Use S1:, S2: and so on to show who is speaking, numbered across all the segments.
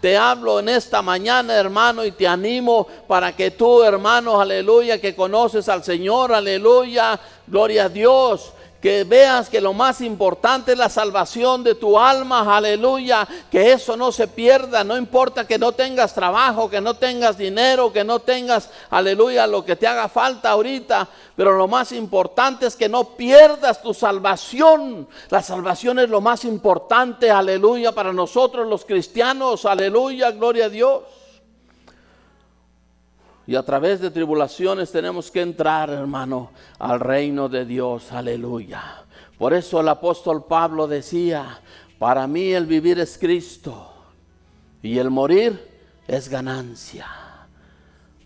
S1: Te hablo en esta mañana, hermano, y te animo para que tú, hermano, aleluya, que conoces al Señor, aleluya, gloria a Dios, que veas que lo más importante es la salvación de tu alma, aleluya, que eso no se pierda. No importa que no tengas trabajo, que no tengas dinero, que no tengas, aleluya, lo que te haga falta ahorita, pero lo más importante es que no pierdas tu salvación. La salvación es lo más importante, aleluya, para nosotros los cristianos, aleluya, gloria a Dios. Y a través de tribulaciones tenemos que entrar, hermano, al reino de Dios, aleluya. Por eso el apóstol Pablo decía, para mí el vivir es Cristo y el morir es ganancia.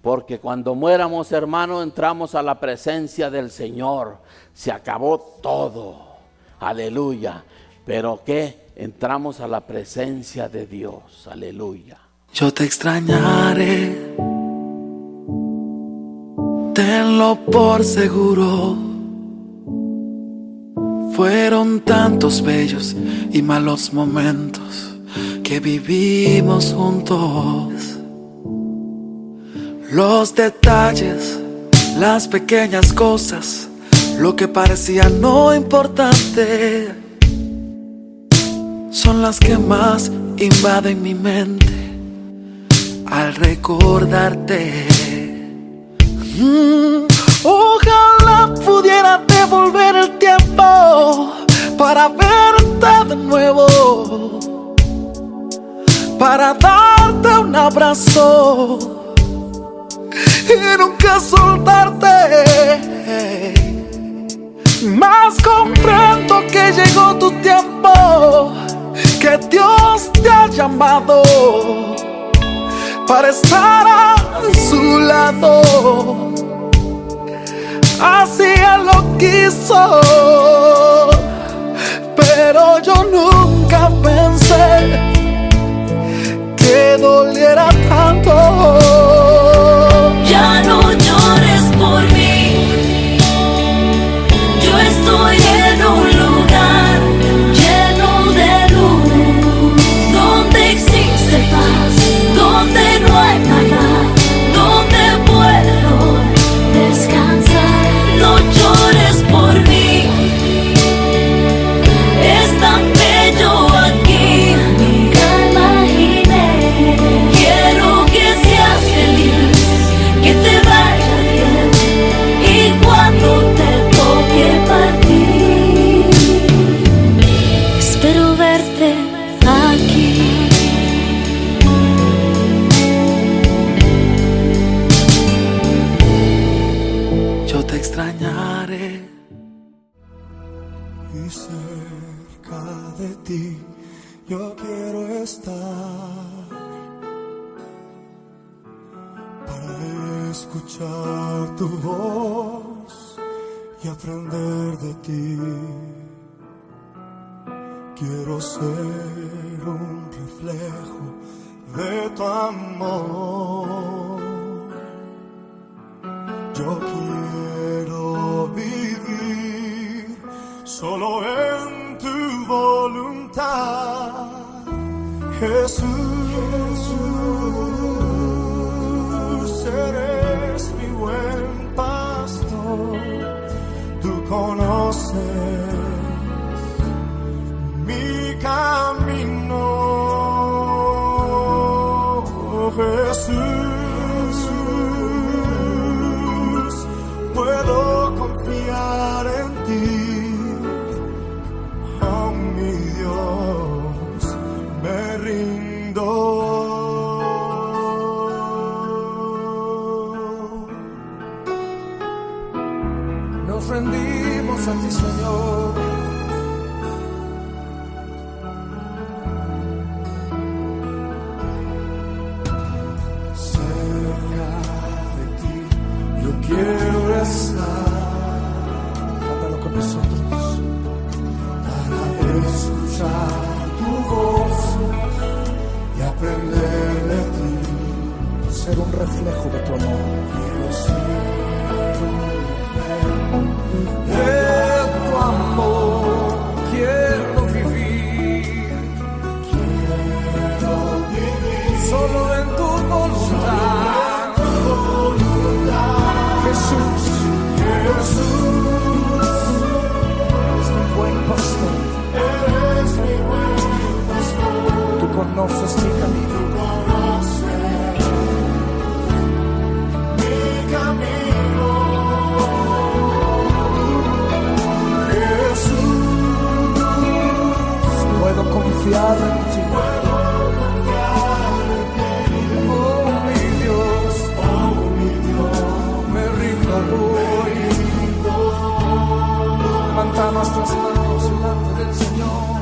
S1: Porque cuando muéramos, hermano, entramos a la presencia del Señor. Se acabó todo, aleluya. Pero ¿qué? Entramos a la presencia de Dios, aleluya.
S2: Yo te extrañaré, tenlo por seguro. Fueron tantos bellos y malos momentos que vivimos juntos. Los detalles, las pequeñas cosas, lo que parecía no importante, son las que más invaden mi mente al recordarte. Ojalá pudiera devolver el tiempo para verte de nuevo, para darte un abrazo y nunca soltarte. Mas comprendo que llegó tu tiempo, que Dios te ha llamado para estar a su lado. Así Él lo quiso, pero yo nunca pensé que doliera tanto.
S3: Ya no llores por mí, yo estoy en un lugar lleno de luz, donde existe paz, donde no hay maldad, donde puedo descansar. No llores por mí, es tan bello aquí, nunca imaginé. Quiero que seas feliz, que te vaya bien, y cuando te toque partir, espero verte aquí.
S2: Yo te extrañaré.
S4: Y cerca de ti yo quiero estar, para escuchar tu voz y aprender de ti. Quiero ser un reflejo de tu amor. Yo quiero vivir solo en tu voluntad, Jesús. Eres mi buen pastor, tú conoces mi camino, Jesús. Puedo confiar en ti, oh mi Dios, me rindo. Nos rendimos a ti, Señor. Cerca de ti yo quiero estar. Cántalo con nosotros. Para escuchar tu voz y aprender de ti. Ser un reflejo de tu amor. Quiero ser un reflejo de tu amor. Quiero vivir. Quiero vivir
S2: nuestras manos delante del Señor.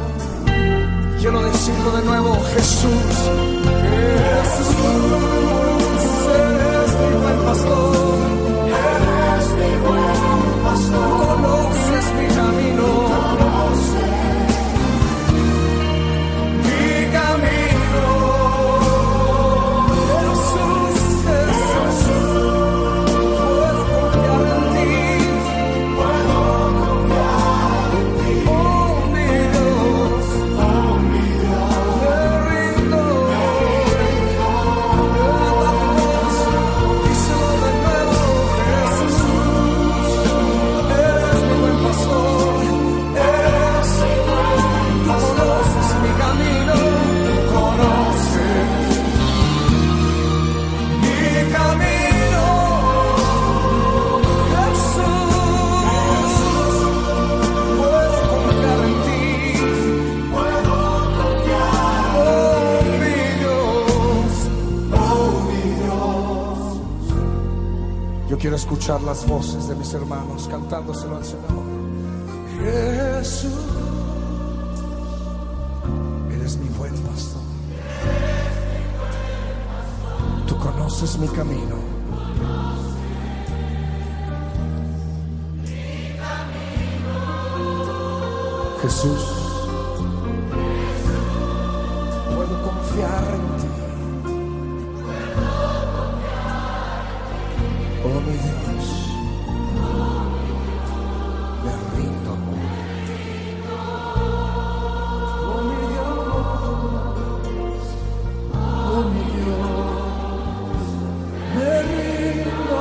S2: Quiero decirlo de nuevo, Jesús, Jesús, eres mi buen pastor, eres mi buen pastor, conoces mi camino, mi camino, Jesús, Jesús, puedo confiar en ti, puedo confiar en ti, oh mi Dios, me rindo, levanta tu voz, díselo de nuevo, Jesús, eres mi buen pastor, eres tú conoces mi camino, conoces mi camino, Jesús, puedo confiar en ti, puedo confiar, oh mi Dios, oh mi Dios. Yo quiero escuchar las voces de mis hermanos cantándoselo al Señor. Jesús, eres mi buen pastor. Tú conoces mi camino. Jesús, puedo confiar en ti. Oh mi Dios, me rindo. Oh mi Dios, oh mi Dios, me rindo.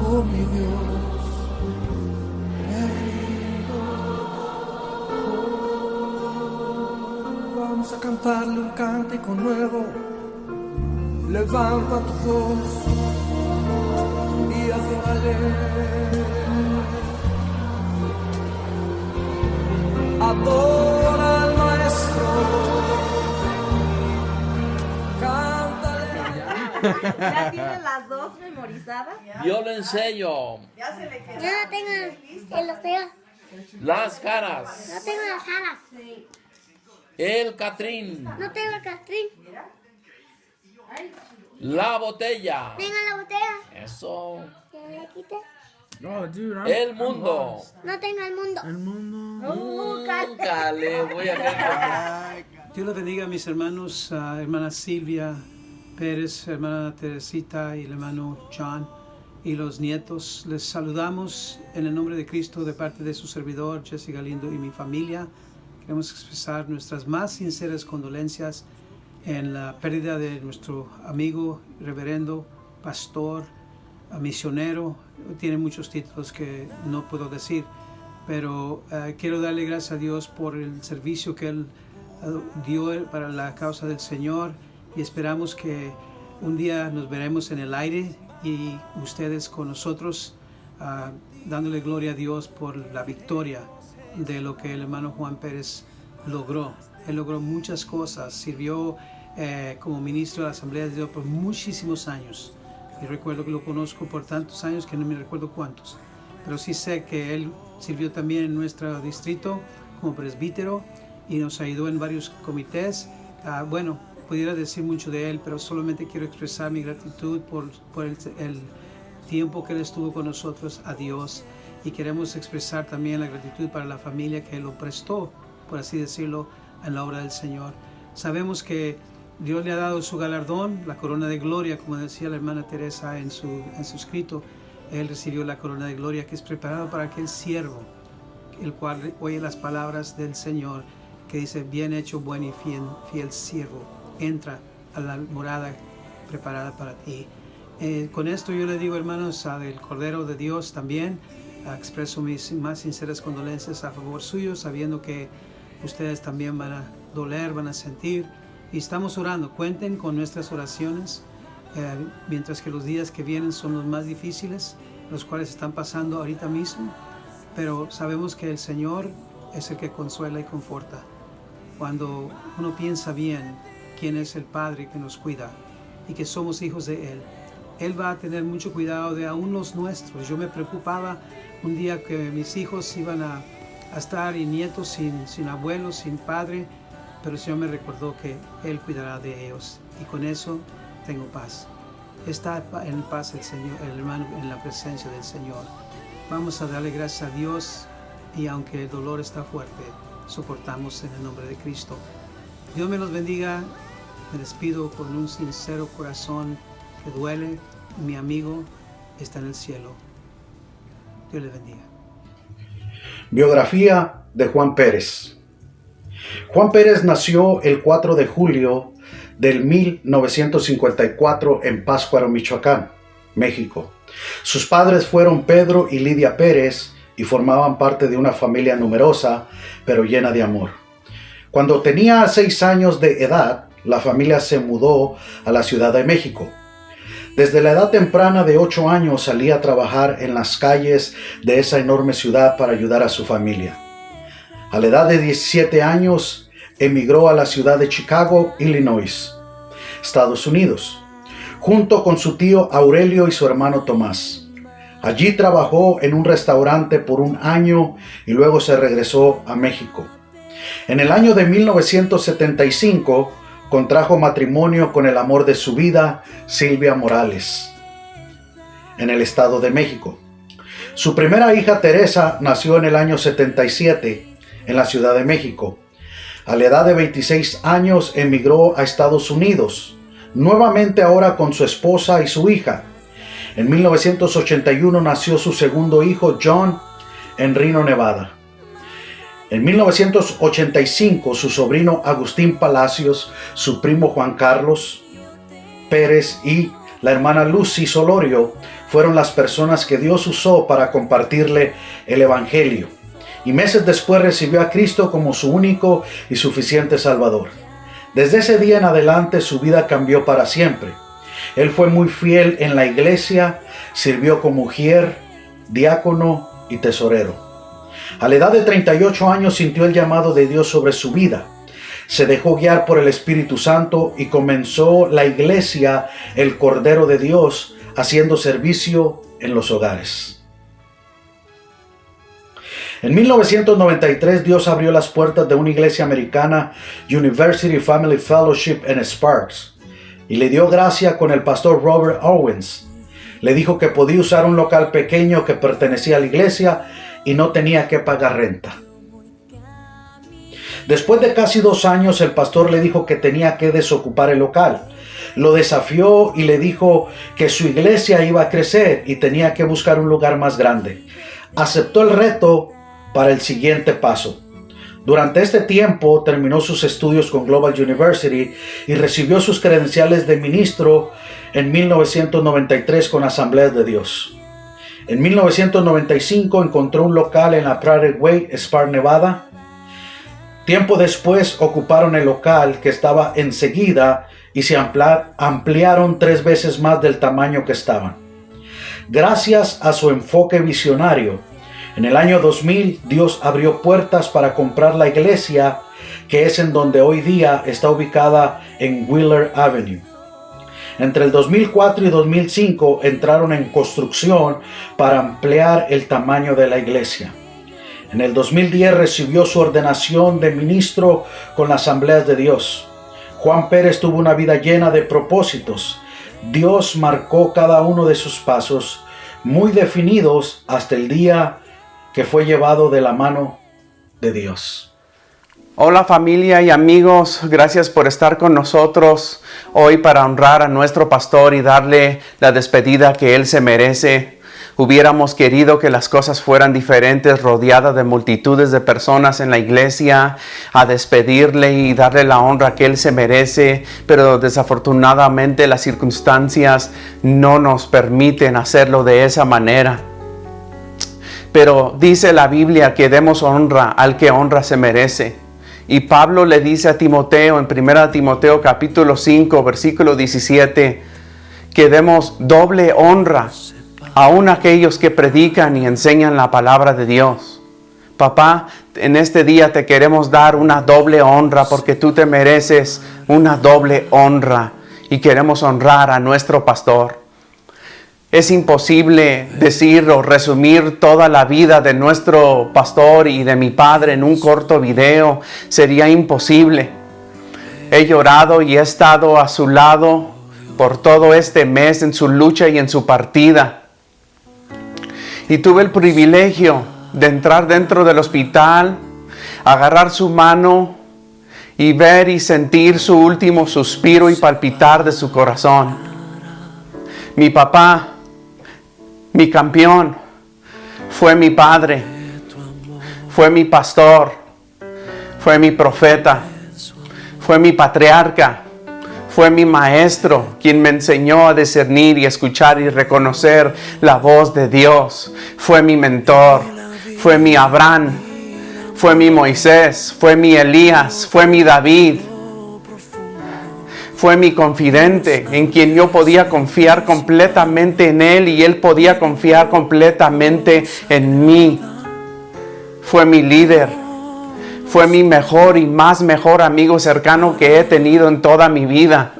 S2: Oh mi Dios, me rindo. Oh, vamos a cantarle un cántico nuevo. Levanta tu voz y adórale. Adora al Maestro. Cántale.
S5: ¿Ya tienes las dos memorizadas?
S1: Yo le enseño
S5: Ya se le quedó.
S6: Yo no tengo los dedos,
S1: las caras,
S6: no tengo las alas,
S1: el catrín,
S6: no tengo el castrín,
S1: la botella.
S6: tengo la botella,
S1: Eso.
S6: que le quite,
S1: El mundo.
S6: no tengo el mundo.
S1: Nunca le voy a creer.
S7: Dios les bendiga a mis hermanos, hermana Silvia Pérez, hermana Teresita y el hermano John y los nietos. Les saludamos en el nombre de Cristo de parte de su servidor Jesse Galindo y mi familia. Queremos expresar nuestras más sinceras condolencias en la pérdida de nuestro amigo, reverendo, pastor, misionero. Tiene muchos títulos que no puedo decir, pero quiero darle gracias a Dios por el servicio que él dio para la causa del Señor, y esperamos que un día nos veremos en el aire y ustedes con nosotros, dándole gloria a Dios por la victoria de lo que el hermano Juan Pérez logró. Él logró muchas cosas, sirvió como ministro de la Asamblea de Dios por muchísimos años. Y recuerdo que lo conozco por tantos años que no me recuerdo cuántos. Pero sí sé que él sirvió también en nuestro distrito como presbítero y nos ayudó en varios comités. Bueno, pudiera decir mucho de él, pero solamente quiero expresar mi gratitud por el tiempo que él estuvo con nosotros, a Dios. Y queremos expresar también la gratitud para la familia que lo prestó, por así decirlo, en la obra del Señor. Sabemos que Dios le ha dado su galardón, la corona de gloria, como decía la hermana Teresa en su escrito. Él recibió la corona de gloria que es preparada para aquel siervo, el cual oye las palabras del Señor, que dice: bien hecho, buen y fiel siervo, entra a la morada preparada para ti. Con esto yo le digo, hermanos, del Cordero de Dios también, expreso mis más sinceras condolencias a favor suyo, sabiendo que ustedes también van a doler, van a sentir, y estamos orando. Cuenten con nuestras oraciones, mientras que los días que vienen son los más difíciles, los cuales están pasando ahorita mismo, pero sabemos que el Señor es el que consuela y conforta. Cuando uno piensa bien quién es el Padre que nos cuida y que somos hijos de Él, Él va a tener mucho cuidado de aún los nuestros. Yo me preocupaba un día que mis hijos iban a estar y nietos sin abuelos, sin padre, pero el Señor me recordó que Él cuidará de ellos y con eso tengo paz. Está en paz el Señor, el hermano, en la presencia del Señor. Vamos a darle gracias a Dios y aunque el dolor está fuerte, soportamos en el nombre de Cristo. Dios me los bendiga. Me despido con un sincero corazón que duele. Mi amigo está en el cielo. Dios le bendiga.
S8: Biografía de Juan Pérez. Juan Pérez nació el 4 de julio del 1954 en Pátzcuaro, Michoacán, México. Sus padres fueron Pedro y Lidia Pérez y formaban parte de una familia numerosa, pero llena de amor. Cuando tenía 6 años de edad, la familia se mudó a la Ciudad de México. Desde la edad temprana de 8 años salía a trabajar en las calles de esa enorme ciudad para ayudar a su familia. A la edad de 17 años, emigró a la ciudad de Chicago, Illinois, Estados Unidos, junto con su tío Aurelio y su hermano Tomás. Allí trabajó en un restaurante por 1 año y luego se regresó a México. En el año de 1975, contrajo matrimonio con el amor de su vida, Silvia Morales, en el Estado de México. Su primera hija, Teresa, nació en el año 77 en la Ciudad de México. A la edad de 26 años emigró a Estados Unidos, nuevamente ahora con su esposa y su hija. En 1981 nació su segundo hijo, John, en Reno, Nevada. En 1985, su sobrino Agustín Palacios, su primo Juan Carlos Pérez y la hermana Lucy Solorio fueron las personas que Dios usó para compartirle el Evangelio. Y meses después recibió a Cristo como su único y suficiente Salvador. Desde ese día en adelante su vida cambió para siempre. Él fue muy fiel en la iglesia, sirvió como ujier, diácono y tesorero. A la edad de 38 años sintió el llamado de Dios sobre su vida. Se dejó guiar por el Espíritu Santo y comenzó la iglesia El Cordero de Dios, haciendo servicio en los hogares. En 1993 Dios abrió las puertas de una iglesia americana, University Family Fellowship en Sparks, y le dio gracia con el pastor Robert Owens. Le dijo que podía usar un local pequeño que pertenecía a la iglesia y no tenía que pagar renta. Después de casi 2 años, el pastor le dijo que tenía que desocupar el local. Lo desafió y le dijo que su iglesia iba a crecer y tenía que buscar un lugar más grande. Aceptó el reto para el siguiente paso. Durante este tiempo terminó sus estudios con Global University y recibió sus credenciales de ministro en 1993 con Asambleas de Dios. En 1995 encontró un local en la Prairie Way, Sparks, Nevada. Tiempo después ocuparon el local que estaba enseguida y se ampliaron 3 veces más del tamaño que estaban. Gracias a su enfoque visionario, en el año 2000 Dios abrió puertas para comprar la iglesia, que es en donde hoy día está ubicada en Wheeler Avenue. Entre el 2004 y 2005 entraron en construcción para ampliar el tamaño de la iglesia. En el 2010 recibió su ordenación de ministro con las Asambleas de Dios. Juan Pérez tuvo una vida llena de propósitos. Dios marcó cada uno de sus pasos, muy definidos hasta el día que fue llevado de la mano de Dios.
S9: Hola familia y amigos, gracias por estar con nosotros hoy para honrar a nuestro pastor y darle la despedida que él se merece. Hubiéramos querido que las cosas fueran diferentes, rodeadas de multitudes de personas en la iglesia, a despedirle y darle la honra que él se merece, pero desafortunadamente las circunstancias no nos permiten hacerlo de esa manera. Pero dice la Biblia que demos honra al que honra se merece. Y Pablo le dice a Timoteo en 1 Timoteo capítulo 5 versículo 17 que demos doble honra aún a aquellos que predican y enseñan la palabra de Dios. Papá, en este día te queremos dar una doble honra porque tú te mereces una doble honra y queremos honrar a nuestro pastor. Es imposible decir o resumir toda la vida de nuestro pastor y de mi padre en un corto video. Sería imposible. He llorado y he estado a su lado por todo este mes en su lucha y en su partida. Y tuve el privilegio de entrar dentro del hospital, agarrar su mano y ver y sentir su último suspiro y palpitar de su corazón. Mi papá, mi campeón, fue mi padre, fue mi pastor, fue mi profeta, fue mi patriarca, fue mi maestro, quien me enseñó a discernir y escuchar y reconocer la voz de Dios. Fue mi mentor, fue mi Abraham, fue mi Moisés, fue mi Elías, fue mi David. Fue mi confidente, en quien yo podía confiar completamente en él y él podía confiar completamente en mí. Fue mi líder, fue mi mejor y más mejor amigo cercano que he tenido en toda mi vida.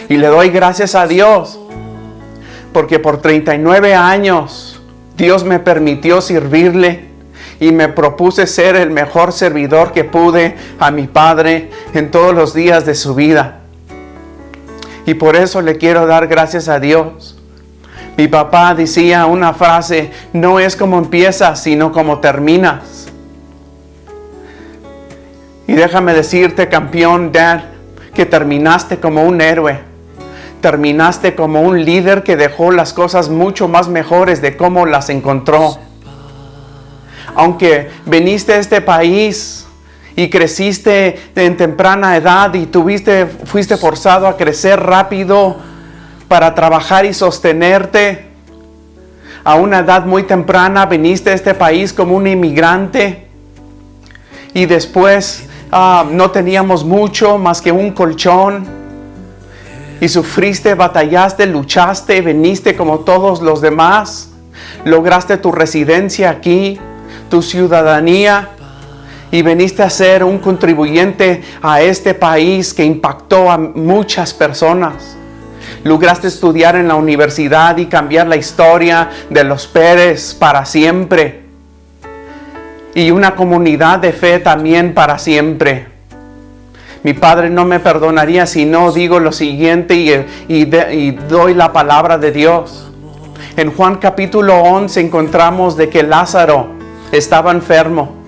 S9: Y le doy gracias a Dios, porque por 39 años Dios me permitió servirle y me propuse ser el mejor servidor que pude a mi padre en todos los días de su vida. Y por eso le quiero dar gracias a Dios. Mi papá decía una frase: no es como empiezas, sino como terminas. Y déjame decirte, campeón, Dad, que terminaste como un héroe. Terminaste como un líder que dejó las cosas mucho más mejores de cómo las encontró. Aunque viniste a este país y creciste en temprana edad y fuiste forzado a crecer rápido para trabajar y sostenerte. A una edad muy temprana viniste a este país como un inmigrante y después no teníamos mucho más que un colchón y sufriste, batallaste, luchaste, viniste como todos los demás, lograste tu residencia aquí, tu ciudadanía. Y viniste a ser un contribuyente a este país que impactó a muchas personas. Lograste estudiar en la universidad y cambiar la historia de los Pérez para siempre. Y una comunidad de fe también para siempre. Mi padre no me perdonaría si no digo lo siguiente y doy la palabra de Dios. En Juan capítulo 11 encontramos de que Lázaro estaba enfermo.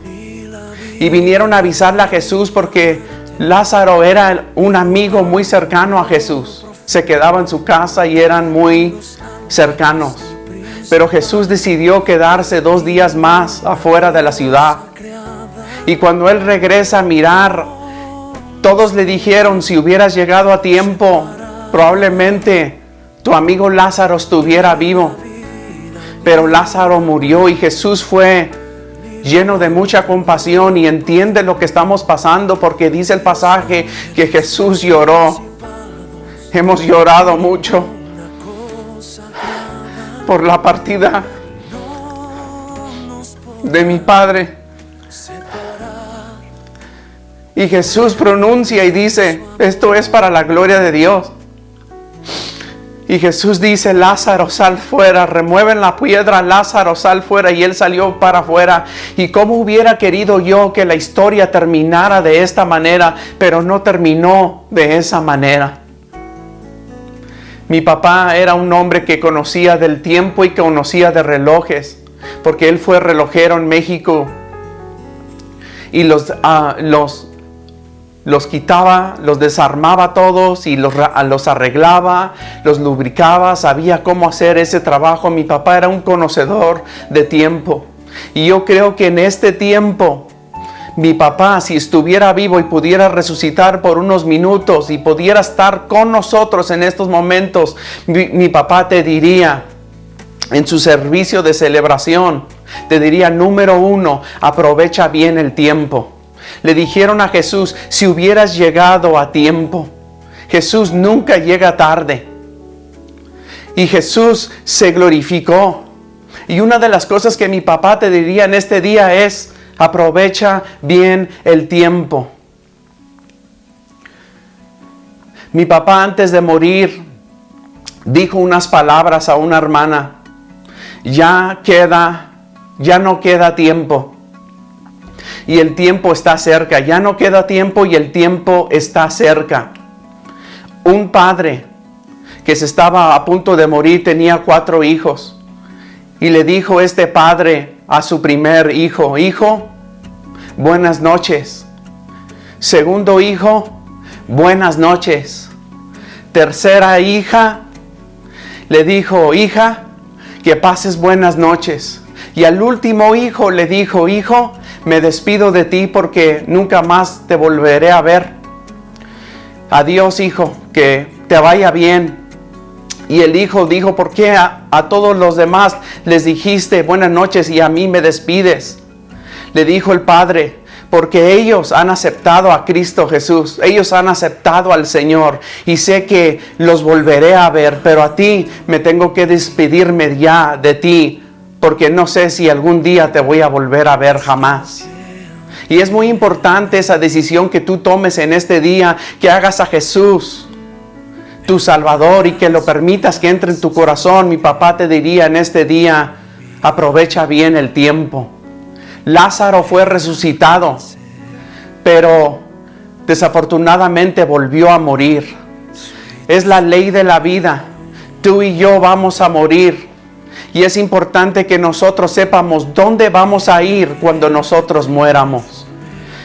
S9: Y vinieron a avisarle a Jesús porque Lázaro era un amigo muy cercano a Jesús. Se quedaba en su casa y eran muy cercanos. Pero Jesús decidió quedarse 2 días más afuera de la ciudad. Y cuando él regresa a mirar, todos le dijeron: si hubieras llegado a tiempo, probablemente tu amigo Lázaro estuviera vivo. Pero Lázaro murió y Jesús fue lleno de mucha compasión y entiende lo que estamos pasando, porque dice el pasaje que Jesús lloró. Hemos llorado mucho por la partida de mi padre. Y Jesús pronuncia y dice: esto es para la gloria de Dios. Y Jesús dice: Lázaro, sal fuera. Remueven la piedra, Lázaro, sal fuera. Y él salió para afuera. Y cómo hubiera querido yo que la historia terminara de esta manera, pero no terminó de esa manera. Mi papá era un hombre que conocía del tiempo y conocía de relojes, porque él fue relojero en México. Y los quitaba, los desarmaba todos y los arreglaba, los lubricaba, sabía cómo hacer ese trabajo. Mi papá era un conocedor de tiempo. Y yo creo que en este tiempo, mi papá, si estuviera vivo y pudiera resucitar por unos minutos y pudiera estar con nosotros en estos momentos, mi papá te diría, en su servicio de celebración, te diría: número 1, aprovecha bien el tiempo. Le dijeron a Jesús: si hubieras llegado a tiempo. Jesús nunca llega tarde. Y Jesús se glorificó. Y una de las cosas que mi papá te diría en este día es: aprovecha bien el tiempo. Mi papá, antes de morir, dijo unas palabras a una hermana. Ya no queda tiempo. Y el tiempo está cerca. Ya no queda tiempo y el tiempo está cerca. Un padre que se estaba a punto de morir tenía 4 hijos. Y le dijo este padre a su primer hijo: hijo, buenas noches. Segundo hijo, buenas noches. Tercera hija, le dijo: hija, que pases buenas noches. Y al último hijo le dijo: hijo, me despido de ti porque nunca más te volveré a ver. Adiós, hijo, que te vaya bien. Y el hijo dijo: ¿por qué a todos los demás les dijiste buenas noches y a mí me despides? Le dijo el padre: porque ellos han aceptado a Cristo Jesús, ellos han aceptado al Señor, y sé que los volveré a ver, pero a ti me tengo que despedirme ya de ti, porque no sé si algún día te voy a volver a ver jamás. Y es muy importante esa decisión que tú tomes en este día, que hagas a Jesús tu Salvador y que lo permitas que entre en tu corazón. Mi papá te diría en este día: aprovecha bien el tiempo. Lázaro fue resucitado, pero desafortunadamente volvió a morir. Es la ley de la vida. Tú y yo vamos a morir. Y es importante que nosotros sepamos dónde vamos a ir cuando nosotros muéramos.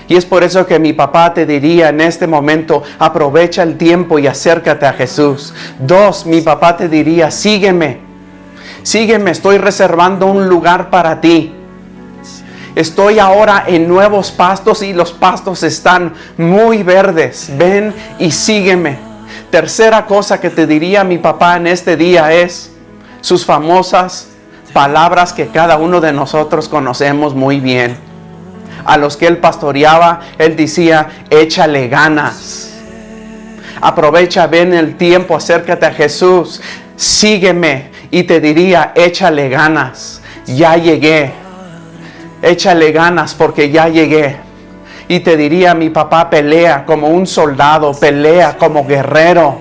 S9: Y es por eso que mi papá te diría en este momento: aprovecha el tiempo y acércate a Jesús. 2, mi papá te diría: sígueme. Sígueme, estoy reservando un lugar para ti. Estoy ahora en nuevos pastos y los pastos están muy verdes. Ven y sígueme. Tercera cosa que te diría mi papá en este día es sus famosas palabras que cada uno de nosotros conocemos muy bien. A los que él pastoreaba, él decía: échale ganas. Aprovecha bien el tiempo, acércate a Jesús, sígueme. Y te diría: échale ganas, ya llegué. Échale ganas porque ya llegué. Y te diría mi papá: pelea como un soldado, pelea como guerrero.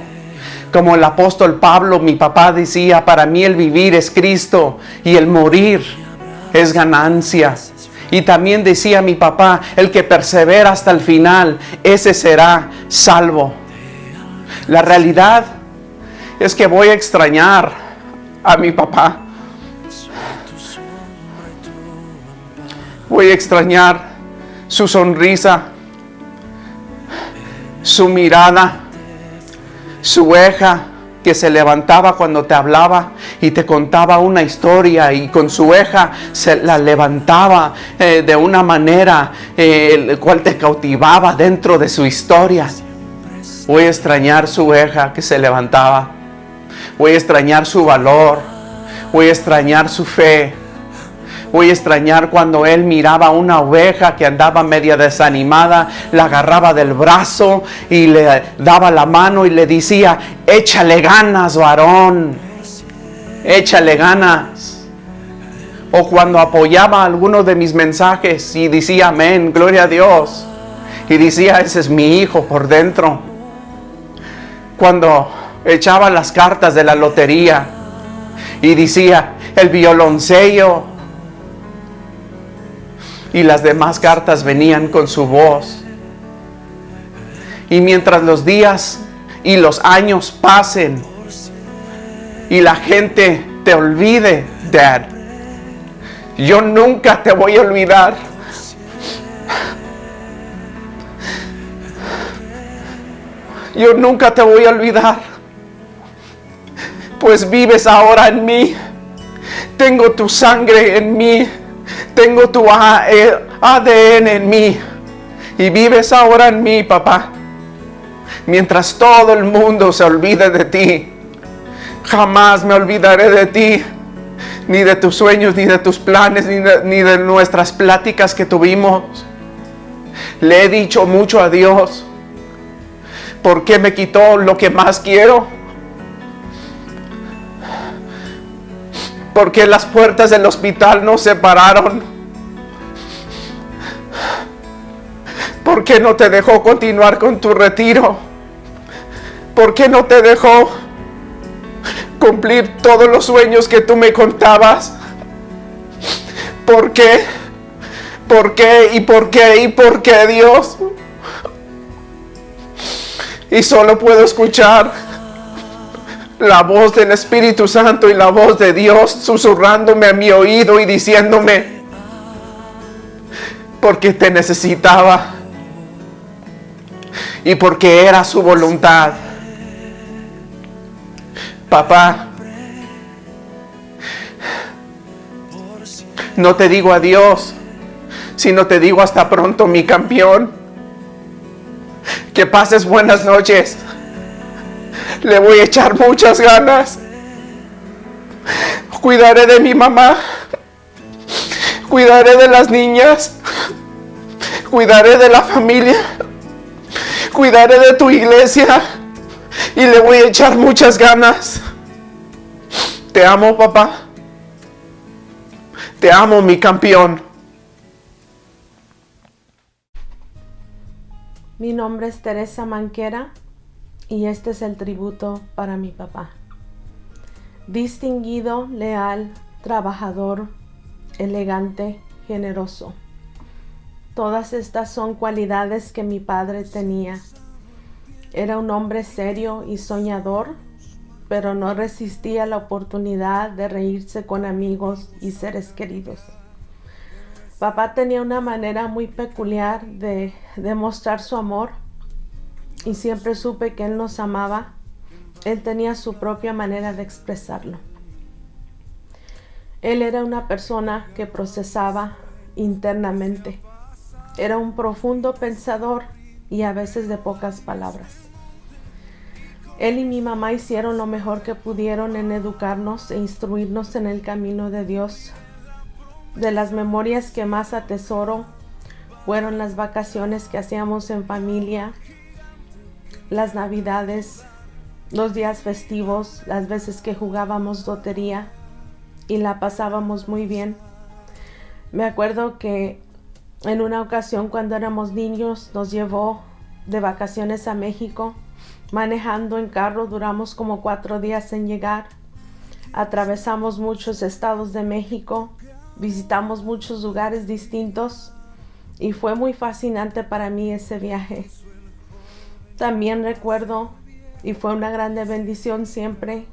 S9: Como el apóstol Pablo, mi papá decía: para mí el vivir es Cristo y el morir es ganancia. Y también decía mi papá: el que persevera hasta el final, ese será salvo. La realidad es que voy a extrañar a mi papá. Voy a extrañar su sonrisa, su mirada, su oreja que se levantaba cuando te hablaba y te contaba una historia, y con su oreja se la levantaba de una manera el cual te cautivaba dentro de su historia. Voy a extrañar su oreja que se levantaba. Voy a extrañar su valor. Voy a extrañar su fe. Voy a extrañar cuando él miraba a una oveja que andaba media desanimada, la agarraba del brazo y le daba la mano y le decía: échale ganas, varón, échale ganas. O cuando apoyaba alguno de mis mensajes y decía: amén, gloria a Dios, y decía: ese es mi hijo por dentro. Cuando echaba las cartas de la lotería y decía: el violoncello, y las demás cartas venían con su voz. Y mientras los días y los años pasen y la gente te olvide, Dad, yo nunca te voy a olvidar. Yo nunca te voy a olvidar, pues vives ahora en mí. Tengo tu sangre en mí. Tengo tu ADN en mí. Y vives ahora en mí, papá. Mientras todo el mundo se olvide de ti, jamás me olvidaré de ti. Ni de tus sueños, ni de tus planes, ni de nuestras pláticas que tuvimos. Le he dicho mucho a Dios: ¿por qué me quitó lo que más quiero? ¿Por qué las puertas del hospital nos separaron? ¿Por qué no te dejó continuar con tu retiro? ¿Por qué no te dejó cumplir todos los sueños que tú me contabas. ¿Por qué? ¿Por qué? ¿Y por qué? ¿Y por qué, Dios? Y solo puedo escuchar la voz del Espíritu Santo y la voz de Dios susurrándome a mi oído y diciéndome, porque te necesitaba y porque era su voluntad. Papá, no te digo adiós, sino te digo hasta pronto, mi campeón. Que pases buenas noches. Le voy a echar muchas ganas. Cuidaré de mi mamá. Cuidaré de las niñas. Cuidaré de la familia. Cuidaré de tu iglesia. Y le voy a echar muchas ganas. Te amo, papá. Te amo, mi campeón.
S10: Mi nombre es Teresa Manquera y este es el tributo para mi papá. Distinguido, leal, trabajador, elegante, generoso. Todas estas son cualidades que mi padre tenía. Era un hombre serio y soñador, pero no resistía la oportunidad de reírse con amigos y seres queridos. Papá tenía una manera muy peculiar de demostrar su amor y siempre supe que él nos amaba. Él tenía su propia manera de expresarlo. Él era una persona que procesaba internamente. Era un profundo pensador y a veces de pocas palabras. Él y mi mamá hicieron lo mejor que pudieron en educarnos e instruirnos en el camino de Dios. De las memorias que más atesoro fueron las vacaciones que hacíamos en familia, las navidades, los días festivos, las veces que jugábamos lotería y la pasábamos muy bien. Me acuerdo que en una ocasión cuando éramos niños nos llevó de vacaciones a México. Manejando en carro duramos como 4 días en llegar. Atravesamos muchos estados de México. Visitamos muchos lugares distintos y fue muy fascinante para mí ese viaje. También recuerdo, y fue una grande bendición siempre,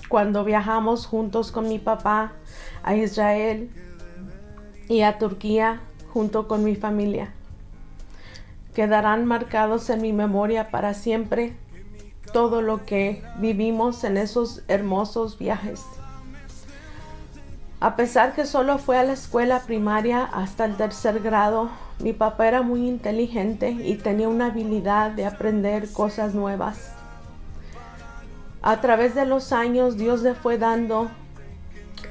S10: cuando viajamos juntos con mi papá a Israel y a Turquía junto con mi familia. Quedarán marcados en mi memoria para siempre todo lo que vivimos en esos hermosos viajes. A pesar que solo fue a la escuela primaria hasta el 3er grado, mi papá era muy inteligente y tenía una habilidad de aprender cosas nuevas. A través de los años, Dios le fue dando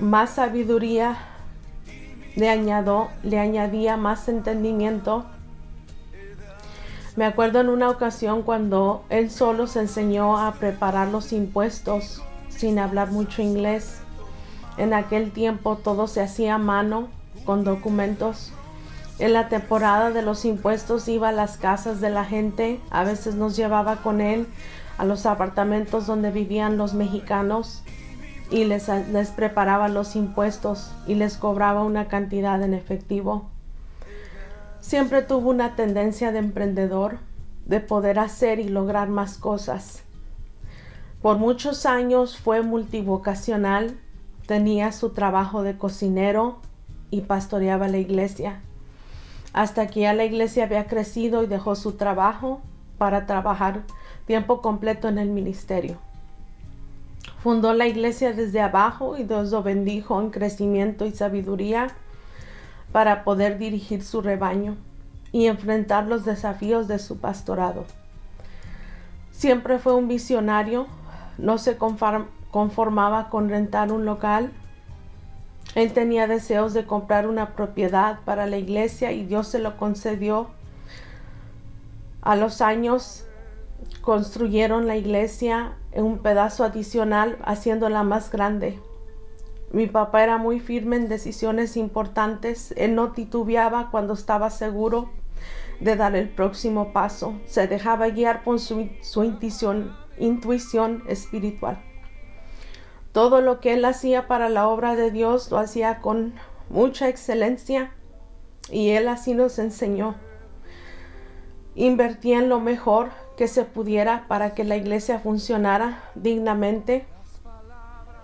S10: más sabiduría, le añadía más entendimiento. Me acuerdo en una ocasión cuando él solo se enseñó a preparar los impuestos sin hablar mucho inglés. En aquel tiempo todo se hacía a mano, con documentos. En la temporada de los impuestos iba a las casas de la gente, a veces nos llevaba con él a los apartamentos donde vivían los mexicanos y les preparaba los impuestos y les cobraba una cantidad en efectivo. Siempre tuvo una tendencia de emprendedor, de poder hacer y lograr más cosas. Por muchos años fue multivocacional. Tenía su trabajo de cocinero y pastoreaba la iglesia, hasta que ya la iglesia había crecido y dejó su trabajo para trabajar tiempo completo en el ministerio. Fundó la iglesia desde abajo y Dios lo bendijo en crecimiento y sabiduría para poder dirigir su rebaño y enfrentar los desafíos de su pastorado. Siempre fue un visionario, no se conformaba con rentar un local. Él tenía deseos de comprar una propiedad para la iglesia y Dios se lo concedió. A los años construyeron la iglesia en un pedazo adicional, haciéndola más grande. Mi papá era muy firme en decisiones importantes. Él no titubeaba cuando estaba seguro de dar el próximo paso. Se dejaba guiar por su intuición espiritual. Todo lo que él hacía para la obra de Dios lo hacía con mucha excelencia y él así nos enseñó. Invertía en lo mejor que se pudiera para que la iglesia funcionara dignamente,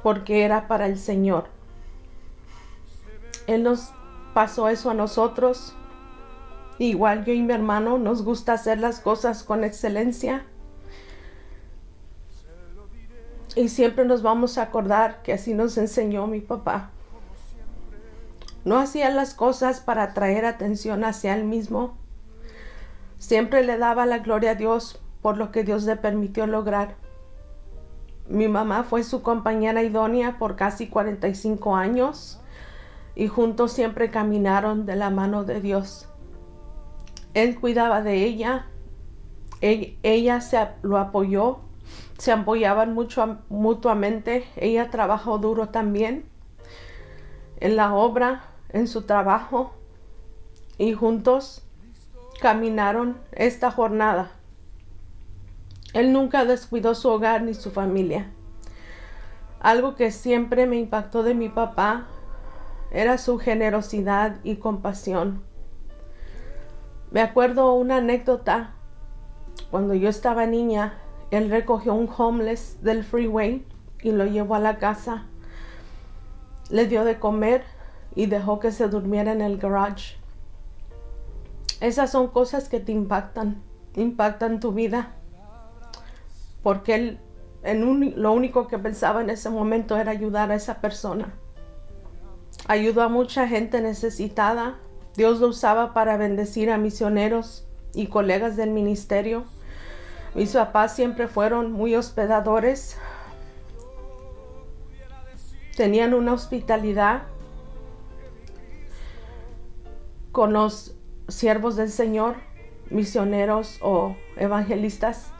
S10: porque era para el Señor. Él nos pasó eso a nosotros. Igual yo y mi hermano nos gusta hacer las cosas con excelencia. Y siempre nos vamos a acordar que así nos enseñó mi papá. No hacía las cosas para atraer atención hacia él mismo. Siempre le daba la gloria a Dios por lo que Dios le permitió lograr. Mi mamá fue su compañera idónea por casi 45 años y juntos siempre caminaron de la mano de Dios. Él cuidaba de ella, ella lo apoyó, se apoyaban mucho mutuamente. Ella trabajó duro también en la obra, en su trabajo, y juntos caminaron esta jornada. Él nunca descuidó su hogar ni su familia. Algo que siempre me impactó de mi papá era su generosidad y compasión. Me acuerdo una anécdota. Cuando yo estaba niña, él recogió un homeless del freeway y lo llevó a la casa. Le dio de comer y dejó que se durmiera en el garage. Esas son cosas que te impactan tu vida. Porque él lo único que pensaba en ese momento era ayudar a esa persona. Ayudó a mucha gente necesitada. Dios lo usaba para bendecir a misioneros y colegas del ministerio. Mis papás siempre fueron muy hospedadores. Tenían una hospitalidad con los siervos del Señor, misioneros o evangelistas.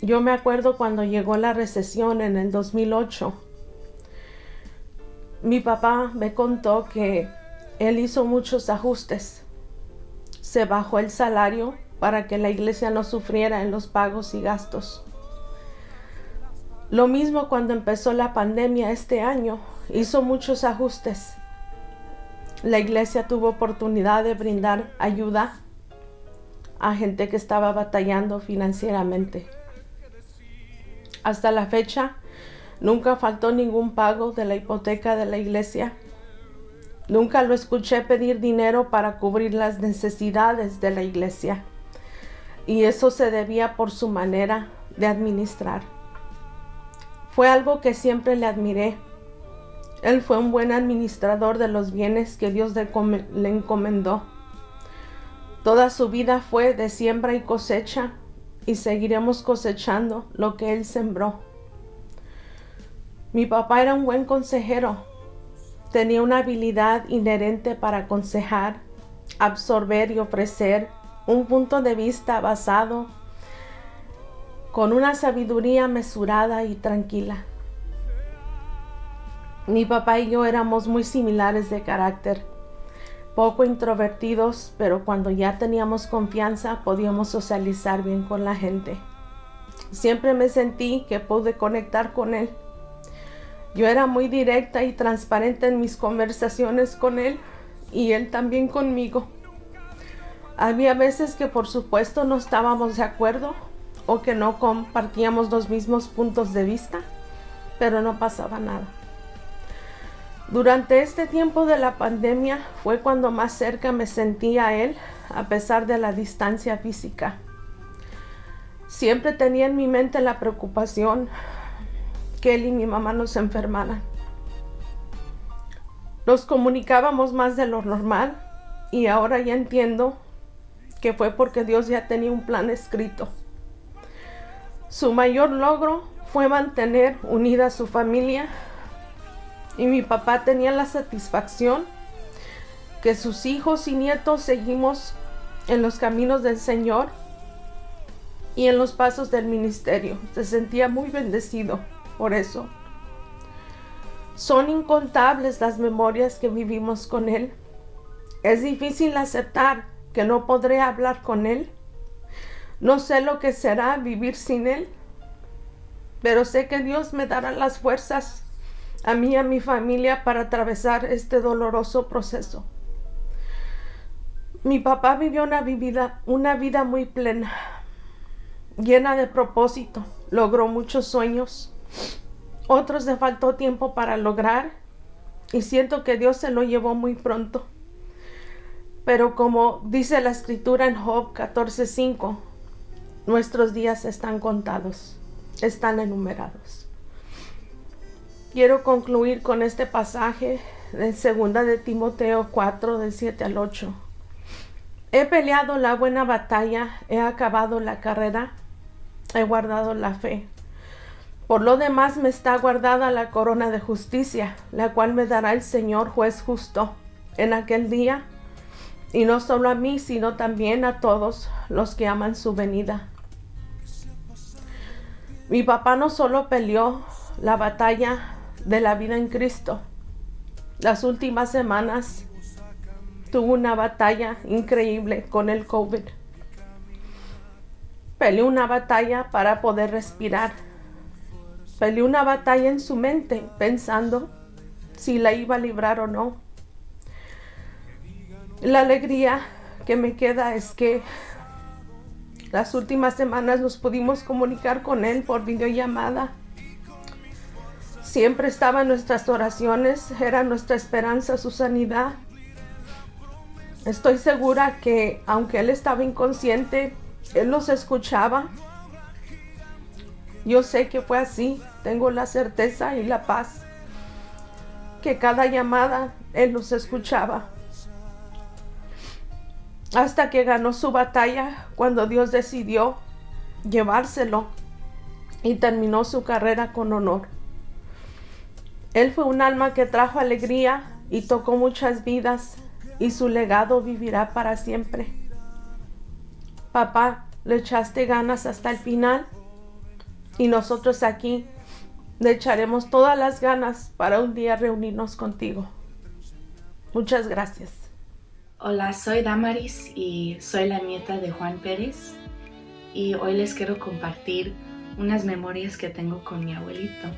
S10: Yo me acuerdo cuando llegó la recesión en el 2008. Mi papá me contó que él hizo muchos ajustes. Se bajó el salario para que la iglesia no sufriera en los pagos y gastos. Lo mismo cuando empezó la pandemia este año, hizo muchos ajustes. La iglesia tuvo oportunidad de brindar ayuda a gente que estaba batallando financieramente. Hasta la fecha, nunca faltó ningún pago de la hipoteca de la iglesia. Nunca lo escuché pedir dinero para cubrir las necesidades de la iglesia. Y eso se debía por su manera de administrar. Fue algo que siempre le admiré. Él fue un buen administrador de los bienes que Dios le encomendó. Toda su vida fue de siembra y cosecha, y seguiremos cosechando lo que Él sembró. Mi papá era un buen consejero. Tenía una habilidad inherente para aconsejar, absorber y ofrecer un punto de vista basado con una sabiduría mesurada y tranquila. Mi papá y yo éramos muy similares de carácter, poco introvertidos, pero cuando ya teníamos confianza podíamos socializar bien con la gente. Siempre me sentí que pude conectar con él. Yo era muy directa y transparente en mis conversaciones con él y él también conmigo. Había veces que por supuesto no estábamos de acuerdo o que no compartíamos los mismos puntos de vista, pero no pasaba nada. Durante este tiempo de la pandemia fue cuando más cerca me sentí a él, a pesar de la distancia física. Siempre tenía en mi mente la preocupación que él y mi mamá nos enfermaran. Nos comunicábamos más de lo normal y ahora ya entiendo que fue porque Dios ya tenía un plan escrito. Su mayor logro fue mantener unida a su familia, y mi papá tenía la satisfacción que sus hijos y nietos seguimos en los caminos del Señor y en los pasos del ministerio. Se sentía muy bendecido por eso. Son incontables las memorias que vivimos con él. Es difícil aceptar que no podré hablar con él. No sé lo que será vivir sin él. pero sé que Dios me dará las fuerzas a mí y a mi familia para atravesar este doloroso proceso. Mi papá vivió una vida muy plena, llena de propósito. Logró muchos sueños, otros le faltó tiempo para lograr y siento que Dios se lo llevó muy pronto. Pero como dice la escritura en Job 14:5, nuestros días están contados, están enumerados. Quiero concluir con este pasaje de 2 de Timoteo 4, del 7 al 8. He peleado la buena batalla, he acabado la carrera, he guardado la fe. Por lo demás me está guardada la corona de justicia, la cual me dará el Señor juez justo en aquel día, y no solo a mí, sino también a todos los que aman su venida. Mi papá no solo peleó la batalla de la vida en Cristo. Las últimas semanas tuvo una batalla increíble con el COVID. Peleó una batalla para poder respirar. Peleó una batalla en su mente, pensando si la iba a librar o no. La alegría que me queda es que las últimas semanas nos pudimos comunicar con él por videollamada. Siempre estaba en nuestras oraciones, era nuestra esperanza su sanidad. Estoy segura que aunque él estaba inconsciente, él nos escuchaba. Yo sé que fue así, tengo la certeza y la paz que cada llamada él nos escuchaba. Hasta que ganó su batalla cuando Dios decidió llevárselo y terminó su carrera con honor. Él fue un alma que trajo alegría y tocó muchas vidas, y su legado vivirá para siempre. Papá, le echaste ganas hasta el final, y nosotros aquí le echaremos todas las ganas para un día reunirnos contigo. Muchas gracias.
S11: Hola, soy Damaris y soy la nieta de Juan Pérez, y hoy les quiero compartir unas memorias que tengo con mi abuelito.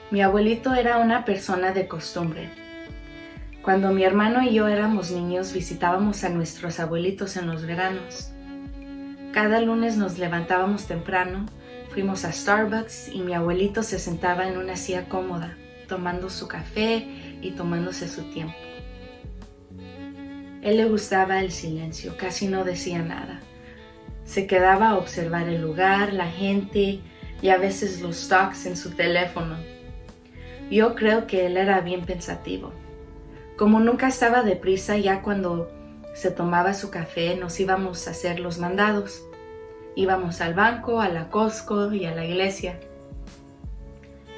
S11: Mi abuelito era una persona de costumbre. Cuando mi hermano y yo éramos niños, visitábamos a nuestros abuelitos en los veranos. Cada lunes nos levantábamos temprano, fuimos a Starbucks y mi abuelito se sentaba en una silla cómoda, tomando su café y tomándose su tiempo. Él le gustaba el silencio, casi no decía nada. Se quedaba a observar el lugar, la gente y a veces los stocks en su teléfono. Yo creo que él era bien pensativo. Como nunca estaba deprisa, ya cuando se tomaba su café nos íbamos a hacer los mandados. Íbamos al banco, a la Costco y a la iglesia.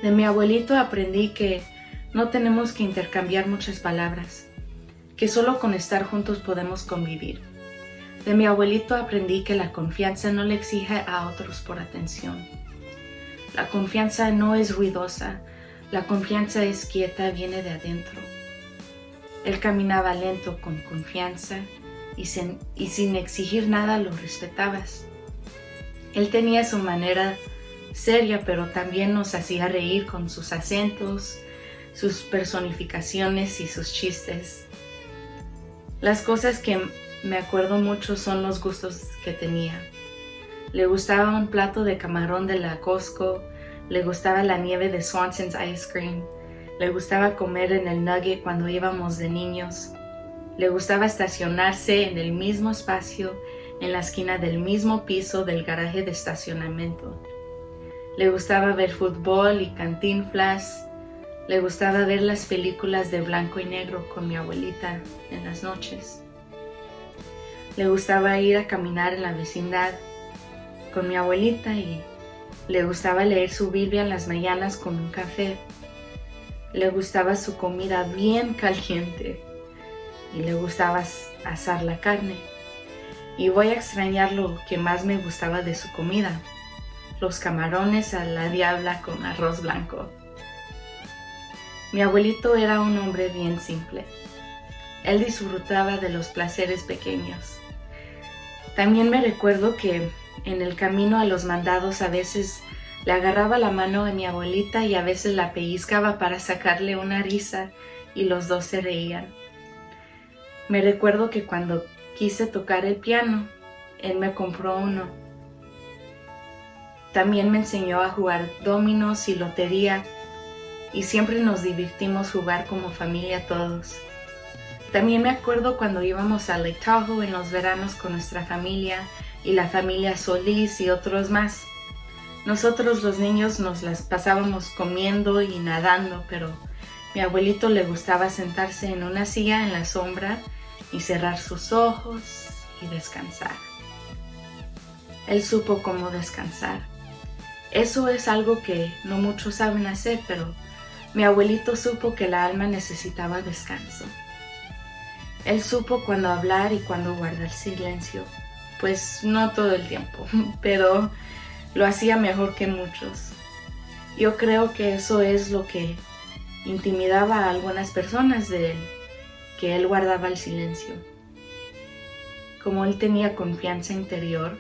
S11: De mi abuelito aprendí que no tenemos que intercambiar muchas palabras, que solo con estar juntos podemos convivir. De mi abuelito aprendí que la confianza no le exige a otros por atención. La confianza no es ruidosa, la confianza es quieta, viene de adentro. Él caminaba lento con confianza y sin exigir nada lo respetabas. Él tenía su manera seria, pero también nos hacía reír con sus acentos, sus personificaciones y sus chistes. Las cosas que me acuerdo mucho son los gustos que tenía. Le gustaba un plato de camarón de la Costco, le gustaba la nieve de Swanson's Ice Cream, le gustaba comer en el Nugget cuando íbamos de niños, le gustaba estacionarse en el mismo espacio, en la esquina del mismo piso del garaje de estacionamiento. Le gustaba ver fútbol y Cantinflas, le gustaba ver las películas de blanco y negro con mi abuelita en las noches. Le gustaba ir a caminar en la vecindad con mi abuelita y le gustaba leer su Biblia en las mañanas con un café. Le gustaba su comida bien caliente y le gustaba asar la carne. Y voy a extrañar lo que más me gustaba de su comida, los camarones a la diabla con arroz blanco. Mi abuelito era un hombre bien simple. Él disfrutaba de los placeres pequeños. También me recuerdo que En el camino a los mandados a veces le agarraba la mano a mi abuelita y a veces la pellizcaba para sacarle una risa y los dos se reían. Me recuerdo que cuando quise tocar el piano, él me compró uno. También me enseñó a jugar dominos y lotería y siempre nos divertimos jugar como familia todos. También me acuerdo cuando íbamos a Lake Tahoe en los veranos con nuestra familia y la familia Solís y otros más. Nosotros los niños nos las pasábamos comiendo y nadando, pero mi abuelito le gustaba sentarse en una silla en la sombra y cerrar sus ojos y descansar. Él supo cómo descansar. Eso es algo que no muchos saben hacer, pero mi abuelito supo que la alma necesitaba descanso. Él supo cuándo hablar y cuándo guardar silencio. Pues no todo el tiempo, pero lo hacía mejor que muchos. Yo creo que eso es lo que intimidaba a algunas personas de él, que él guardaba el silencio. Como él tenía confianza interior,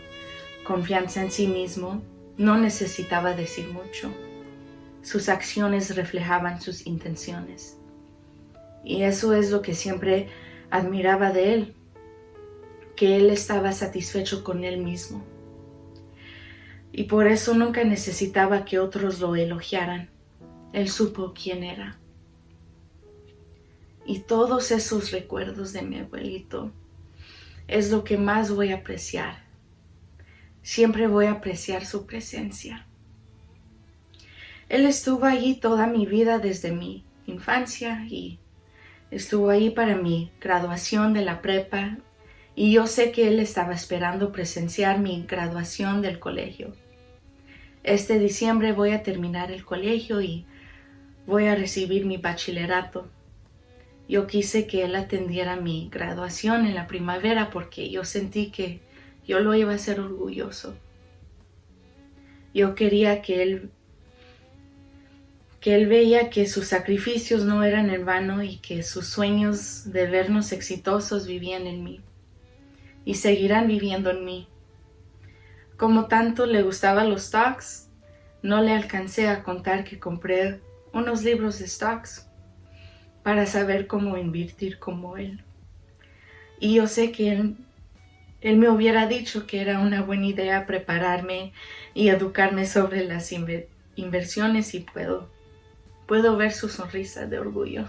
S11: confianza en sí mismo, no necesitaba decir mucho. Sus acciones reflejaban sus intenciones. Y eso es lo que siempre admiraba de él, que él estaba satisfecho con él mismo. Y por eso nunca necesitaba que otros lo elogiaran. Él supo quién era. Y todos esos recuerdos de mi abuelito es lo que más voy a apreciar. Siempre voy a apreciar su presencia. Él estuvo allí toda mi vida desde mi infancia y estuvo ahí para mi graduación de la prepa y yo sé que él estaba esperando presenciar mi graduación del colegio. Este diciembre voy a terminar el colegio y voy a recibir mi bachillerato. Yo quise que él atendiera mi graduación en la primavera porque yo sentí que yo lo iba a hacer orgulloso. Yo quería que él veía que sus sacrificios no eran en vano y que sus sueños de vernos exitosos vivían en mí y seguirán viviendo en mí. Como tanto le gustaban los stocks, no le alcancé a contar que compré unos libros de stocks para saber cómo invertir como él. Y yo sé que él me hubiera dicho que era una buena idea prepararme y educarme sobre las inversiones y puedo ver su sonrisa de orgullo.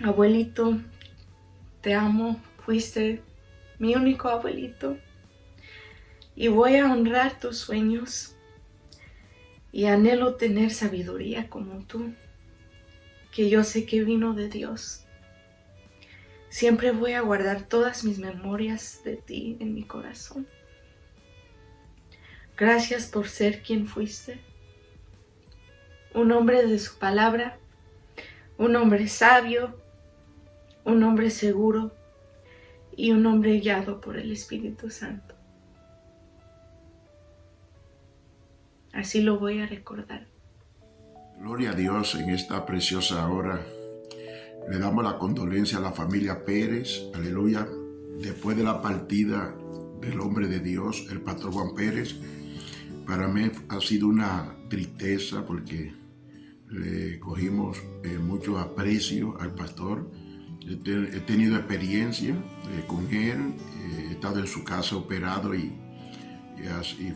S11: Abuelito, te amo, fuiste mi único abuelito y voy a honrar tus sueños y anhelo tener sabiduría como tú, que yo sé que vino de Dios. Siempre voy a guardar todas mis memorias de ti en mi corazón. Gracias por ser quien fuiste. Un hombre de su palabra, un hombre sabio, un hombre seguro y un hombre guiado por el Espíritu Santo. Así lo voy a recordar.
S12: Gloria a Dios en esta preciosa hora. Le damos la condolencia a la familia Pérez, aleluya, después de la partida del hombre de Dios, el pastor Juan Pérez. Para mí ha sido una tristeza porque le cogimos mucho aprecio al pastor. He tenido experiencia con él, he estado en su casa operado y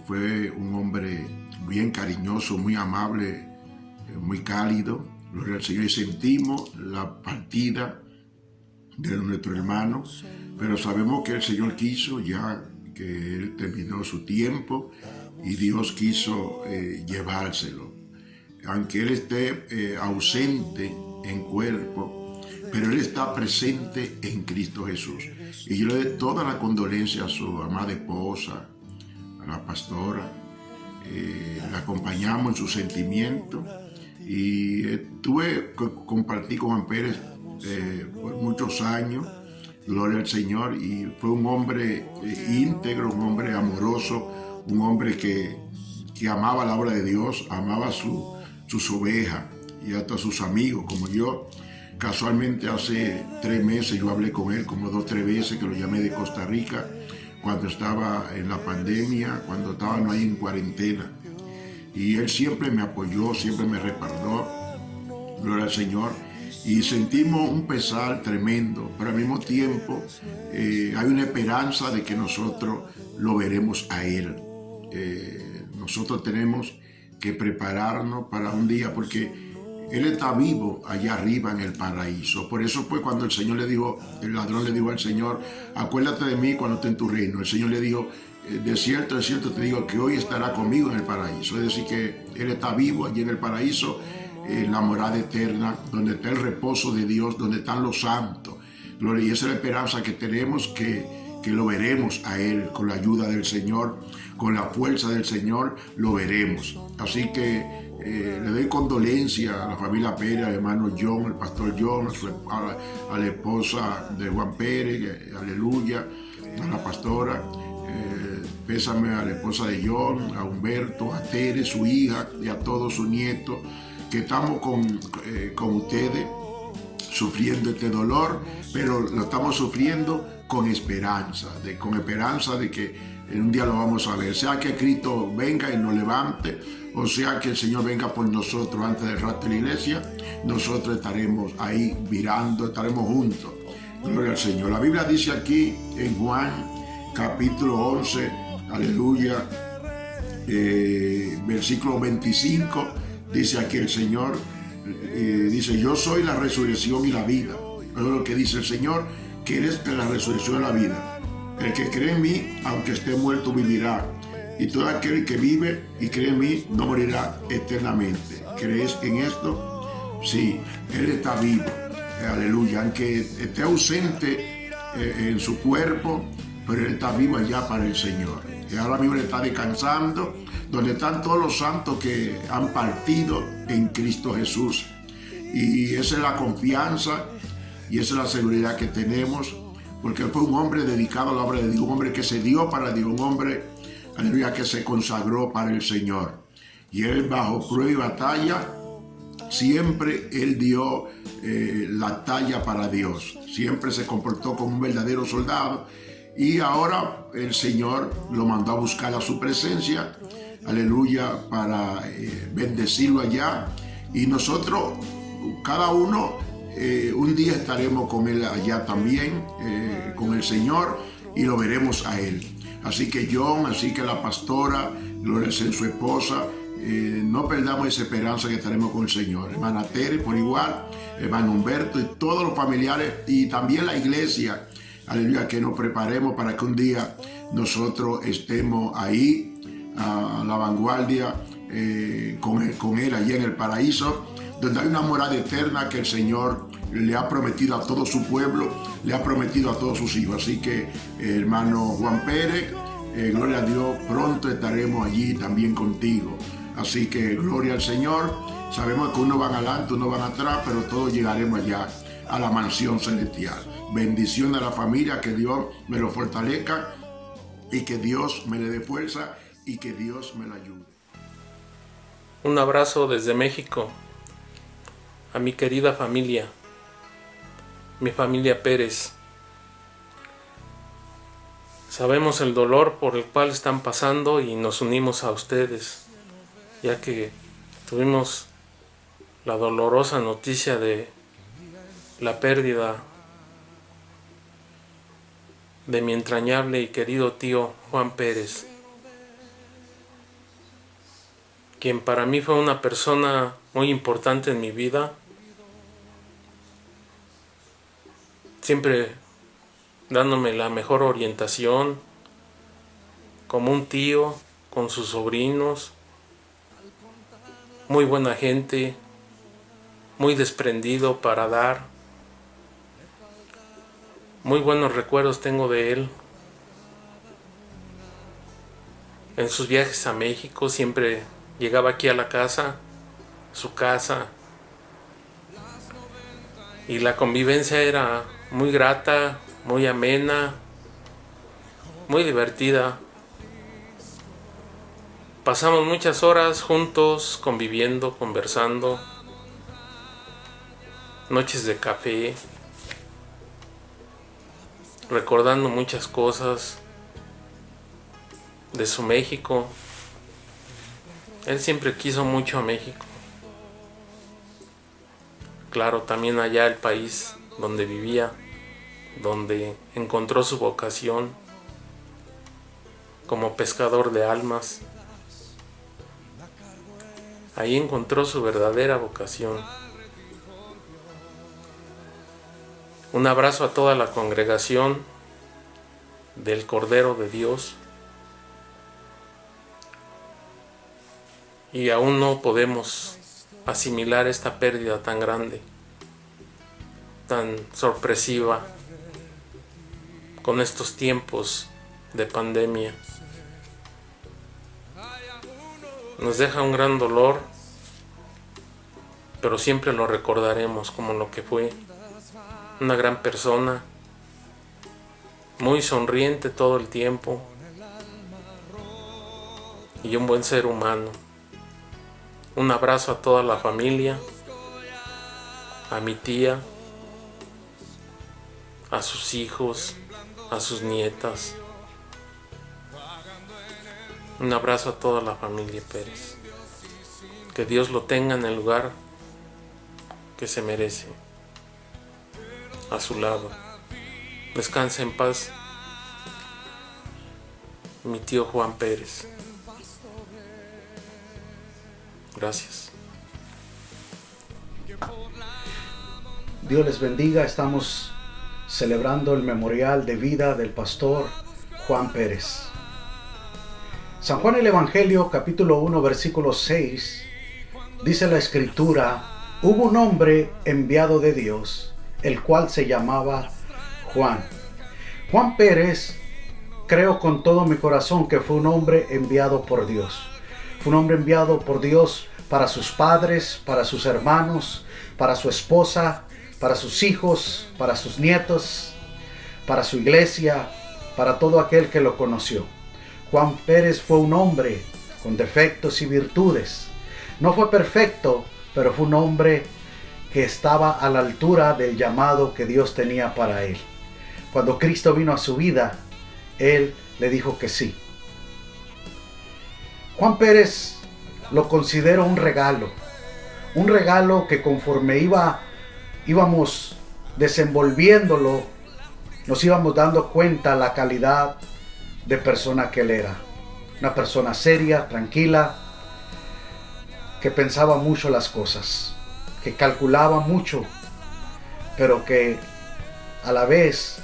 S12: fue un hombre bien cariñoso, muy amable, muy cálido. Gloria al Señor, y sentimos la partida de nuestro hermano, pero sabemos que el Señor quiso ya que él terminó su tiempo y Dios quiso llevárselo. Aunque él esté ausente en cuerpo, pero él está presente en Cristo Jesús. Y yo le doy toda la condolencia a su amada esposa, a la pastora. La acompañamos en su sentimiento. Y compartí con Juan Pérez por muchos años, gloria al Señor, y fue un hombre íntegro, un hombre amoroso, un hombre que amaba la obra de Dios, amaba sus ovejas y hasta sus amigos, como yo. Casualmente hace 3 meses yo hablé con él como 2 o 3 veces, que lo llamé de Costa Rica, cuando estaba en la pandemia, cuando estábamos ahí en cuarentena. Y él siempre me apoyó, siempre me respaldó, gloria al Señor. Y sentimos un pesar tremendo, pero al mismo tiempo hay una esperanza de que nosotros lo veremos a Él. Nosotros tenemos que prepararnos para un día, porque Él está vivo allá arriba en el paraíso. Por eso pues cuando el Señor le dijo, el ladrón le dijo al Señor, acuérdate de mí cuando esté en tu reino. El Señor le dijo, de cierto te digo que hoy estará conmigo en el paraíso. Es decir que Él está vivo allí en el paraíso, la morada eterna, donde está el reposo de Dios, donde están los santos. Gloria, y esa es la esperanza que tenemos, que lo veremos a Él con la ayuda del Señor, con la fuerza del Señor, lo veremos. Así que le doy condolencia a la familia Pérez, al hermano John, el pastor John, a la esposa de Juan Pérez, aleluya, a la pastora. Pésame a la esposa de John, a Humberto, a Tere, su hija, y a todos sus nietos, que estamos con ustedes sufriendo este dolor, pero lo estamos sufriendo con esperanza de que en un día lo vamos a ver, sea que Cristo venga y nos levante, o sea que el Señor venga por nosotros antes del rapto de la iglesia, nosotros estaremos ahí mirando, estaremos juntos. Gloria al Señor. La Biblia dice aquí en Juan capítulo 11, aleluya, versículo 25, dice aquí el Señor, dice, yo soy la resurrección y la vida. Es lo que dice el Señor, que Él es la resurrección y la vida. El que cree en mí, aunque esté muerto, vivirá. Y todo aquel que vive y cree en mí, no morirá eternamente. ¿Crees en esto? Sí, Él está vivo. Aleluya. Aunque esté ausente en su cuerpo, pero Él está vivo allá para el Señor. Y ahora mismo Él está descansando, donde están todos los santos que han partido en Cristo Jesús. Y esa es la confianza y esa es la seguridad que tenemos, porque Él fue un hombre dedicado a la obra de Dios, un hombre que se dio para Dios, un hombre, aleluya, que se consagró para el Señor. Y Él, bajo prueba y batalla, siempre Él dio la talla para Dios. Siempre se comportó como un verdadero soldado. Y ahora el Señor lo mandó a buscar a su presencia, aleluya, para bendecirlo allá. Y nosotros, cada uno, un día estaremos con Él allá también, con el Señor, y lo veremos a Él. Así que John, así que la pastora, gloria a su esposa, no perdamos esa esperanza que estaremos con el Señor. Hermana Tere, por igual, hermano Humberto y todos los familiares, y también la iglesia, aleluya, que nos preparemos para que un día nosotros estemos ahí a la vanguardia con él allí en el paraíso, donde hay una morada eterna que el Señor le ha prometido a todo su pueblo, le ha prometido a todos sus hijos. Así que, hermano Juan Pérez, gloria a Dios, pronto estaremos allí también contigo. Así que gloria al Señor. Sabemos que unos van adelante, unos van atrás, pero todos llegaremos allá a la mansión celestial. Bendición a la familia, que Dios me lo fortalezca y que Dios me le dé fuerza y que Dios me la ayude.
S13: Un abrazo desde México a mi querida familia, mi familia Pérez. Sabemos el dolor por el cual están pasando y nos unimos a ustedes, ya que tuvimos la dolorosa noticia de la pérdida de mi entrañable y querido tío Juan Pérez, quien para mí fue una persona muy importante en mi vida, siempre dándome la mejor orientación, como un tío con sus sobrinos, muy buena gente, muy desprendido para dar. Muy buenos recuerdos tengo de él. En sus viajes a México siempre llegaba aquí a la casa, su casa, y la convivencia era muy grata, muy amena, muy divertida. Pasamos muchas horas juntos, conviviendo, conversando, noches de café, recordando muchas cosas, de su México. Él siempre quiso mucho a México. Claro, también allá el país donde vivía, donde encontró su vocación como pescador de almas. Ahí encontró su verdadera vocación. Un abrazo a toda la congregación del Cordero de Dios. Y aún no podemos asimilar esta pérdida tan grande, tan sorpresiva, con estos tiempos de pandemia. Nos deja un gran dolor, pero siempre lo recordaremos como lo que fue. Una gran persona, muy sonriente todo el tiempo y un buen ser humano. Un abrazo a toda la familia, a mi tía, a sus hijos, a sus nietas. Un abrazo a toda la familia Pérez. Que Dios lo tenga en el lugar que se merece, a su lado. Descanse en paz, mi tío Juan Pérez. Gracias.
S8: Dios les bendiga. Estamos celebrando el memorial de vida del pastor Juan Pérez. San Juan el Evangelio, capítulo 1, versículo 6, dice la escritura: hubo un hombre enviado de Dios, el cual se llamaba Juan. Juan Pérez, creo con todo mi corazón que fue un hombre enviado por Dios. Fue un hombre enviado por Dios para sus padres, para sus hermanos, para su esposa, para sus hijos, para sus nietos, para su iglesia, para todo aquel que lo conoció. Juan Pérez fue un hombre con defectos y virtudes. No fue perfecto, pero fue un hombre que estaba a la altura del llamado que Dios tenía para él. Cuando Cristo vino a su vida, él le dijo que sí. Juan Pérez lo considero un regalo que conforme íbamos desenvolviéndolo, nos íbamos dando cuenta la calidad de persona que él era. Una persona seria, tranquila, que pensaba mucho las cosas, que calculaba mucho, pero que a la vez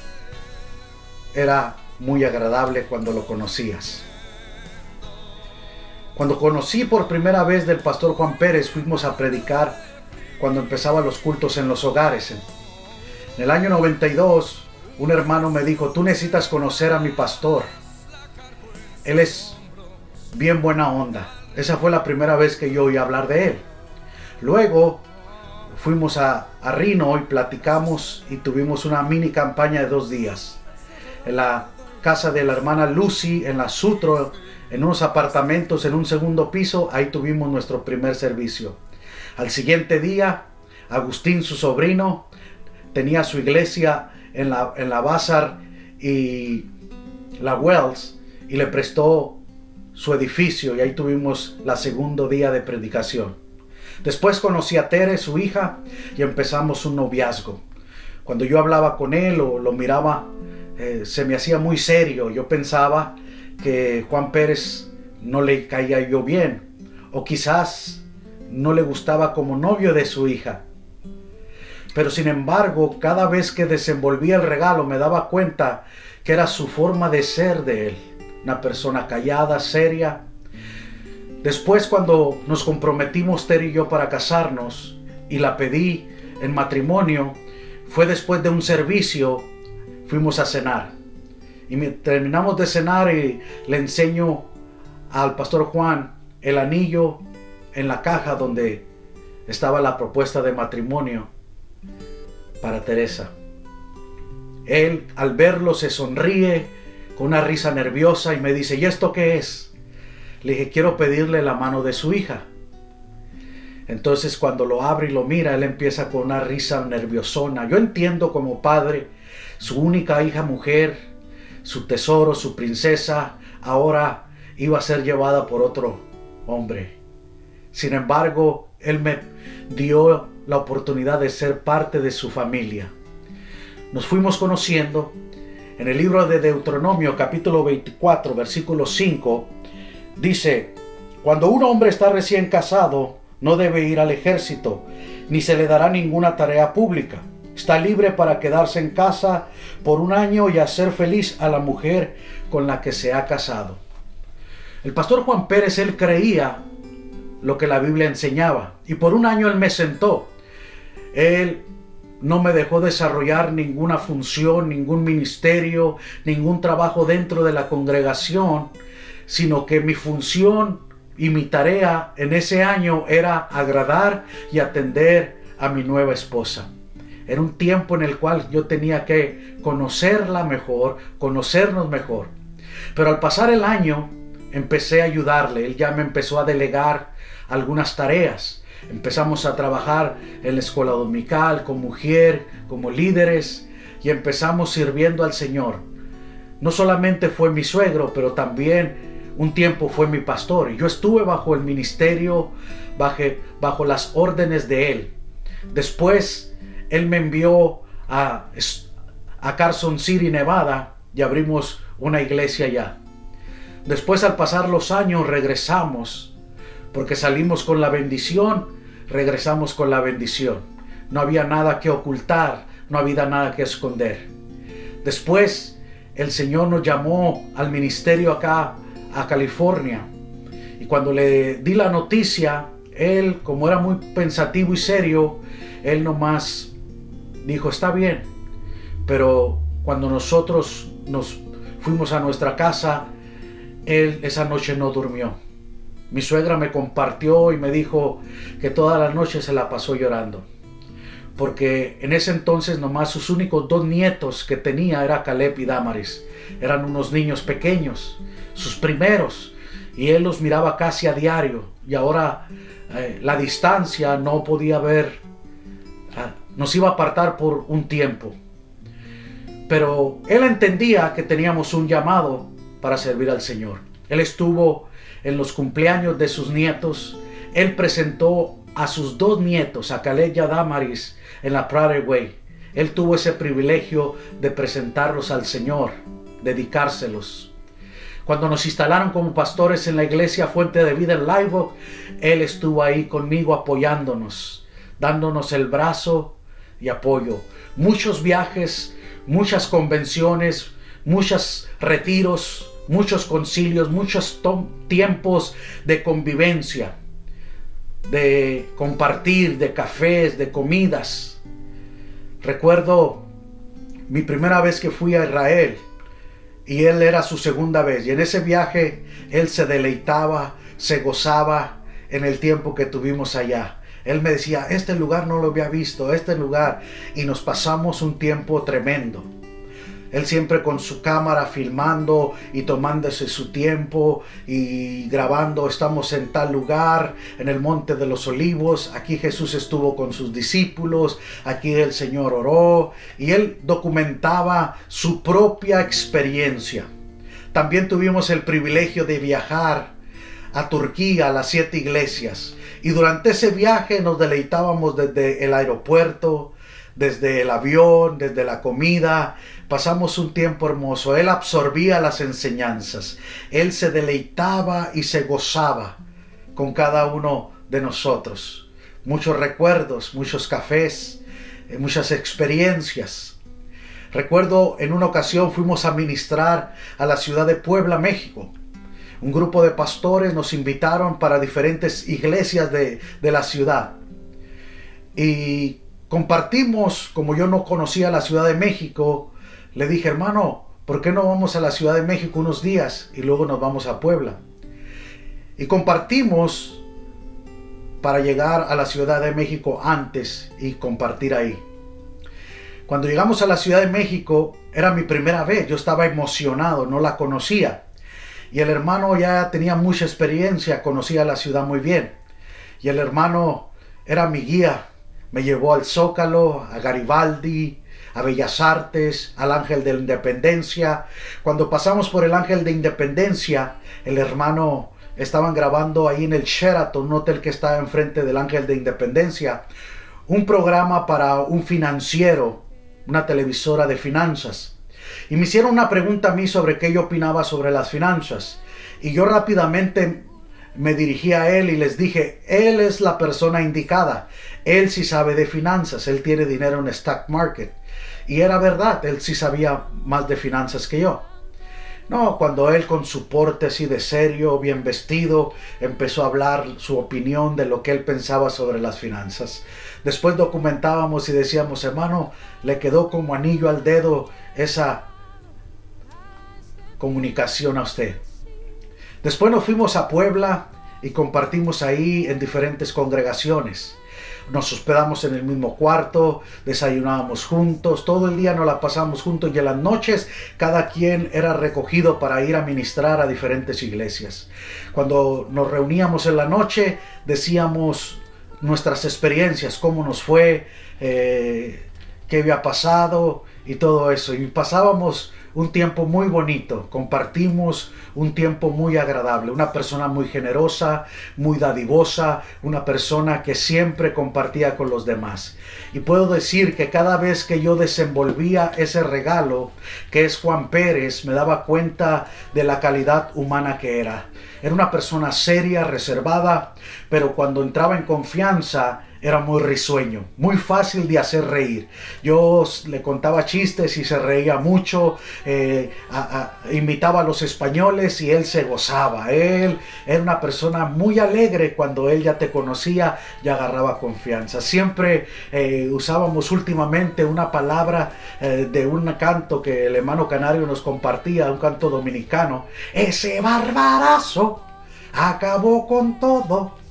S8: era muy agradable cuando lo conocías. Cuando conocí por primera vez del pastor Juan Pérez, fuimos a predicar cuando empezaban los cultos en los hogares. En el año 92, un hermano me dijo: tú necesitas conocer a mi pastor. Él es bien buena onda. Esa fue la primera vez que yo oí hablar de él. Luego fuimos a Reno y platicamos y tuvimos una mini campaña de 2 días. En la casa de la hermana Lucy, en la Sutro, en unos apartamentos en un segundo piso, ahí tuvimos nuestro primer servicio. Al siguiente día, Agustín, su sobrino, tenía su iglesia en la Bazar y la Wells, y le prestó su edificio, y ahí tuvimos la segundo día de predicación. Después conocí a Tere, su hija, y empezamos un noviazgo. Cuando yo hablaba con él o lo miraba, se me hacía muy serio. Yo pensaba que Juan Pérez no le caía yo bien, o quizás no le gustaba como novio de su hija. Pero sin embargo, cada vez que desenvolvía el regalo me daba cuenta que era su forma de ser de él. Una persona callada, seria. Después, cuando nos comprometimos Tere y yo para casarnos y la pedí en matrimonio, fue después de un servicio, fuimos a cenar. Y terminamos de cenar y le enseño al pastor Juan el anillo en la caja donde estaba la propuesta de matrimonio para Teresa. Él, al verlo, se sonríe con una risa nerviosa y me dice: ¿y esto qué es? Le dije: quiero pedirle la mano de su hija. Entonces, cuando lo abre y lo mira, él empieza con una risa nerviosona. Yo entiendo como padre, su única hija mujer, su tesoro, su princesa, ahora iba a ser llevada por otro hombre. Sin embargo, Él me dio la oportunidad de ser parte de su familia. Nos fuimos conociendo. En el libro de Deuteronomio, capítulo 24, versículo 5, dice: cuando un hombre está recién casado, no debe ir al ejército, ni se le dará ninguna tarea pública. Está libre para quedarse en casa por un año y hacer feliz a la mujer con la que se ha casado. El pastor Juan Pérez, él creía lo que la Biblia enseñaba, y por un año él me sentó. Él no me dejó desarrollar ninguna función, ningún ministerio, ningún trabajo dentro de la congregación, sino que mi función y mi tarea en ese año era agradar y atender a mi nueva esposa. Era un tiempo en el cual yo tenía que conocerla mejor, conocernos mejor. Pero al pasar el año, empecé a ayudarle. Él ya me empezó a delegar algunas tareas. Empezamos a trabajar en la escuela dominical, con mujer, como líderes, y empezamos sirviendo al Señor. No solamente fue mi suegro, pero también un tiempo fue mi pastor. Y yo estuve bajo el ministerio, bajo las órdenes de él. Después, él me envió a Carson City, Nevada, y abrimos una iglesia allá. Después, al pasar los años, regresamos, porque salimos con la bendición, regresamos con la bendición. No había nada que ocultar, no había nada que esconder. Después, el Señor nos llamó al ministerio acá a California. Y cuando le di la noticia, él, como era muy pensativo y serio, él nomás dijo: está bien. Pero cuando nosotros nos fuimos a nuestra casa, él esa noche no durmió. Mi suegra me compartió y me dijo que toda la noche se la pasó llorando, porque en ese entonces nomás sus únicos 2 nietos que tenía era Caleb y Damaris. Eran unos niños pequeños, sus primeros, y él los miraba casi a diario. Y ahora la distancia no podía ver, nos iba a apartar por un tiempo. Pero él entendía que teníamos un llamado para servir al Señor. Él estuvo en los cumpleaños de sus nietos. Él presentó a sus 2 nietos, a Caleb y a Damaris, en la Prater Way. Él tuvo ese privilegio de presentarlos al Señor, dedicárselos. Cuando nos instalaron como pastores en la iglesia Fuente de Vida en Live Oak, él estuvo ahí conmigo apoyándonos, dándonos el brazo y apoyo. Muchos viajes, muchas convenciones, muchos retiros, muchos concilios, muchos tiempos de convivencia, de compartir, de cafés, de comidas. Recuerdo mi primera vez que fui a Israel, y él era su segunda vez, y en ese viaje él se deleitaba, se gozaba en el tiempo que tuvimos allá. Él me decía: este lugar no lo había visto, este lugar, y nos pasamos un tiempo tremendo. Él siempre con su cámara filmando y tomándose su tiempo y grabando: estamos en tal lugar, en el Monte de los Olivos, aquí Jesús estuvo con sus discípulos, aquí el Señor oró, y él documentaba su propia experiencia. También tuvimos el privilegio de viajar a Turquía, a las 7 iglesias, y durante ese viaje nos deleitábamos desde el aeropuerto, desde el avión, desde la comida. Pasamos un tiempo hermoso. Él absorbía las enseñanzas. Él se deleitaba y se gozaba con cada uno de nosotros. Muchos recuerdos, muchos cafés, muchas experiencias. Recuerdo en una ocasión fuimos a ministrar a la ciudad de Puebla, México. Un grupo de pastores nos invitaron para diferentes iglesias de la ciudad. Y compartimos, como yo no conocía la Ciudad de México, le dije: hermano, ¿por qué no vamos a la Ciudad de México unos días y luego nos vamos a Puebla? Y compartimos para llegar a la Ciudad de México antes y compartir ahí. Cuando llegamos a la Ciudad de México, era mi primera vez. Yo estaba emocionado, no la conocía. Y el hermano ya tenía mucha experiencia, conocía la ciudad muy bien. Y el hermano era mi guía. Me llevó al Zócalo, a Garibaldi, a Bellas Artes, al Ángel de la Independencia. Cuando pasamos por el Ángel de Independencia, el hermano estaban grabando ahí en el Sheraton, un hotel que está enfrente del Ángel de Independencia, un programa para un financiero, una televisora de finanzas. Y me hicieron una pregunta a mí sobre qué yo opinaba sobre las finanzas. Y yo rápidamente me dirigí a él y les dije, él es la persona indicada. Él sí sabe de finanzas, él tiene dinero en el stock market. Y era verdad, él sí sabía más de finanzas que yo. No, cuando él con su porte así de serio, bien vestido, empezó a hablar su opinión de lo que él pensaba sobre las finanzas. Después documentábamos y decíamos, hermano, le quedó como anillo al dedo esa comunicación a usted. Después nos fuimos a Puebla y compartimos ahí en diferentes congregaciones. Nos hospedamos en el mismo cuarto, desayunábamos juntos, todo el día nos la pasamos juntos y en las noches cada quien era recogido para ir a ministrar a diferentes iglesias. Cuando nos reuníamos en la noche decíamos nuestras experiencias, cómo nos fue, qué había pasado y todo eso. Y pasábamos un tiempo muy bonito, compartimos un tiempo muy agradable, una persona muy generosa, muy dadivosa, una persona que siempre compartía con los demás. Y puedo decir que cada vez que yo desenvolvía ese regalo, que es Juan Pérez, me daba cuenta de la calidad humana que era. Era una persona seria, reservada, pero cuando entraba en confianza, era muy risueño, muy fácil de hacer reír. Yo le contaba chistes y se reía mucho, imitaba a los españoles y él se gozaba. Él era una persona muy alegre cuando él ya te conocía y agarraba confianza. Siempre usábamos últimamente una palabra de un canto que el hermano Canario nos compartía, un canto dominicano. Ese barbarazo acabó con todo.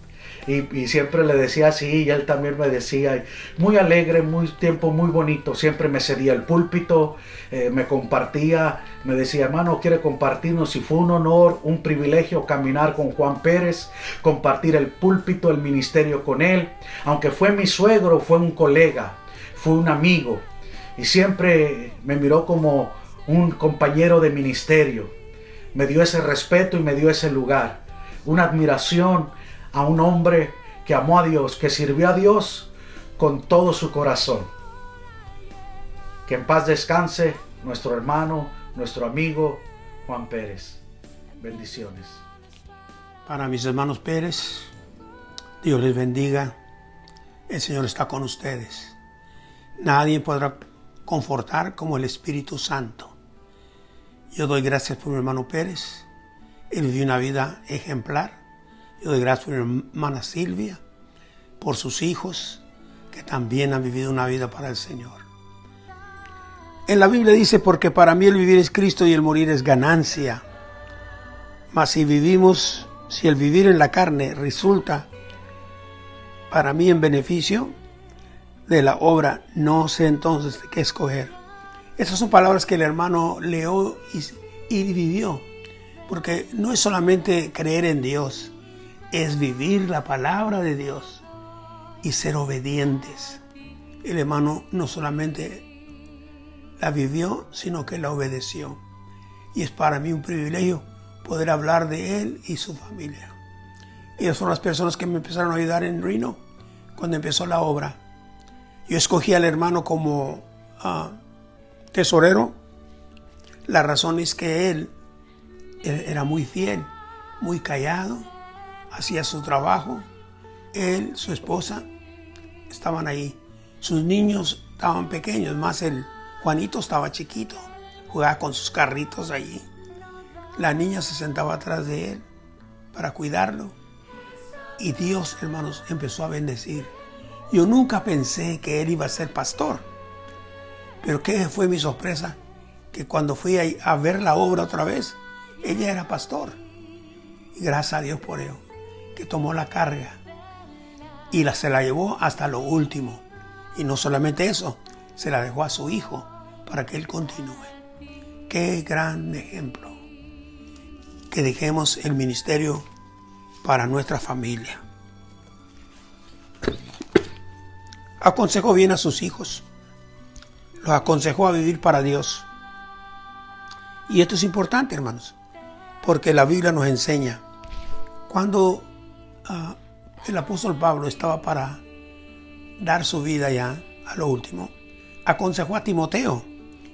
S8: Y siempre le decía así y él también me decía, muy alegre, tiempo muy bonito, siempre me cedía el púlpito, me compartía, me decía, hermano, quiere compartirnos, y fue un honor, un privilegio caminar con Juan Pérez, compartir el púlpito, el ministerio con él, aunque fue mi suegro, fue un colega, fue un amigo y siempre me miró como un compañero de ministerio, me dio ese respeto y me dio ese lugar, una admiración a un hombre que amó a Dios, que sirvió a Dios con todo su corazón. Que en paz descanse nuestro hermano, nuestro amigo Juan Pérez. Bendiciones.
S14: Para mis hermanos Pérez, Dios les bendiga. El Señor está con ustedes. Nadie podrá confortar como el Espíritu Santo. Yo doy gracias por mi hermano Pérez. Él vivió una vida ejemplar. Yo doy gracias por mi hermana Silvia, por sus hijos, que también han vivido una vida para el Señor. En la Biblia dice, porque para mí el vivir es Cristo y el morir es ganancia. Mas si el vivir en la carne resulta para mí en beneficio de la obra, no sé entonces qué escoger. Esas son palabras que el hermano leyó y vivió, porque no es solamente creer en Dios, es vivir la palabra de Dios y ser obedientes. El hermano no solamente la vivió, sino que la obedeció. Y es para mí un privilegio poder hablar de él y su familia. Ellos son las personas que me empezaron a ayudar en Reno cuando empezó la obra. Yo escogí al hermano como tesorero. La razón es que él era muy fiel, muy callado, hacía su trabajo. Él, su esposa, estaban ahí. Sus niños estaban pequeños, más el Juanito estaba chiquito, jugaba con sus carritos allí. La niña se sentaba atrás de él para cuidarlo. Y Dios, hermanos, empezó a bendecir. Yo nunca pensé que él iba a ser pastor. Pero ¿qué fue mi sorpresa? Que cuando fui a ver la obra otra vez, ella era pastor. Y gracias a Dios por ello, que tomó la carga y se la llevó hasta lo último. Y no solamente eso, se la dejó a su hijo para que él continúe. Qué gran ejemplo. Que dejemos el ministerio para nuestra familia. Aconsejo bien a sus hijos. Los aconsejó a vivir para Dios. Y esto es importante, hermanos, porque la Biblia nos enseña. Cuando el apóstol Pablo estaba para dar su vida ya a lo último, aconsejó a Timoteo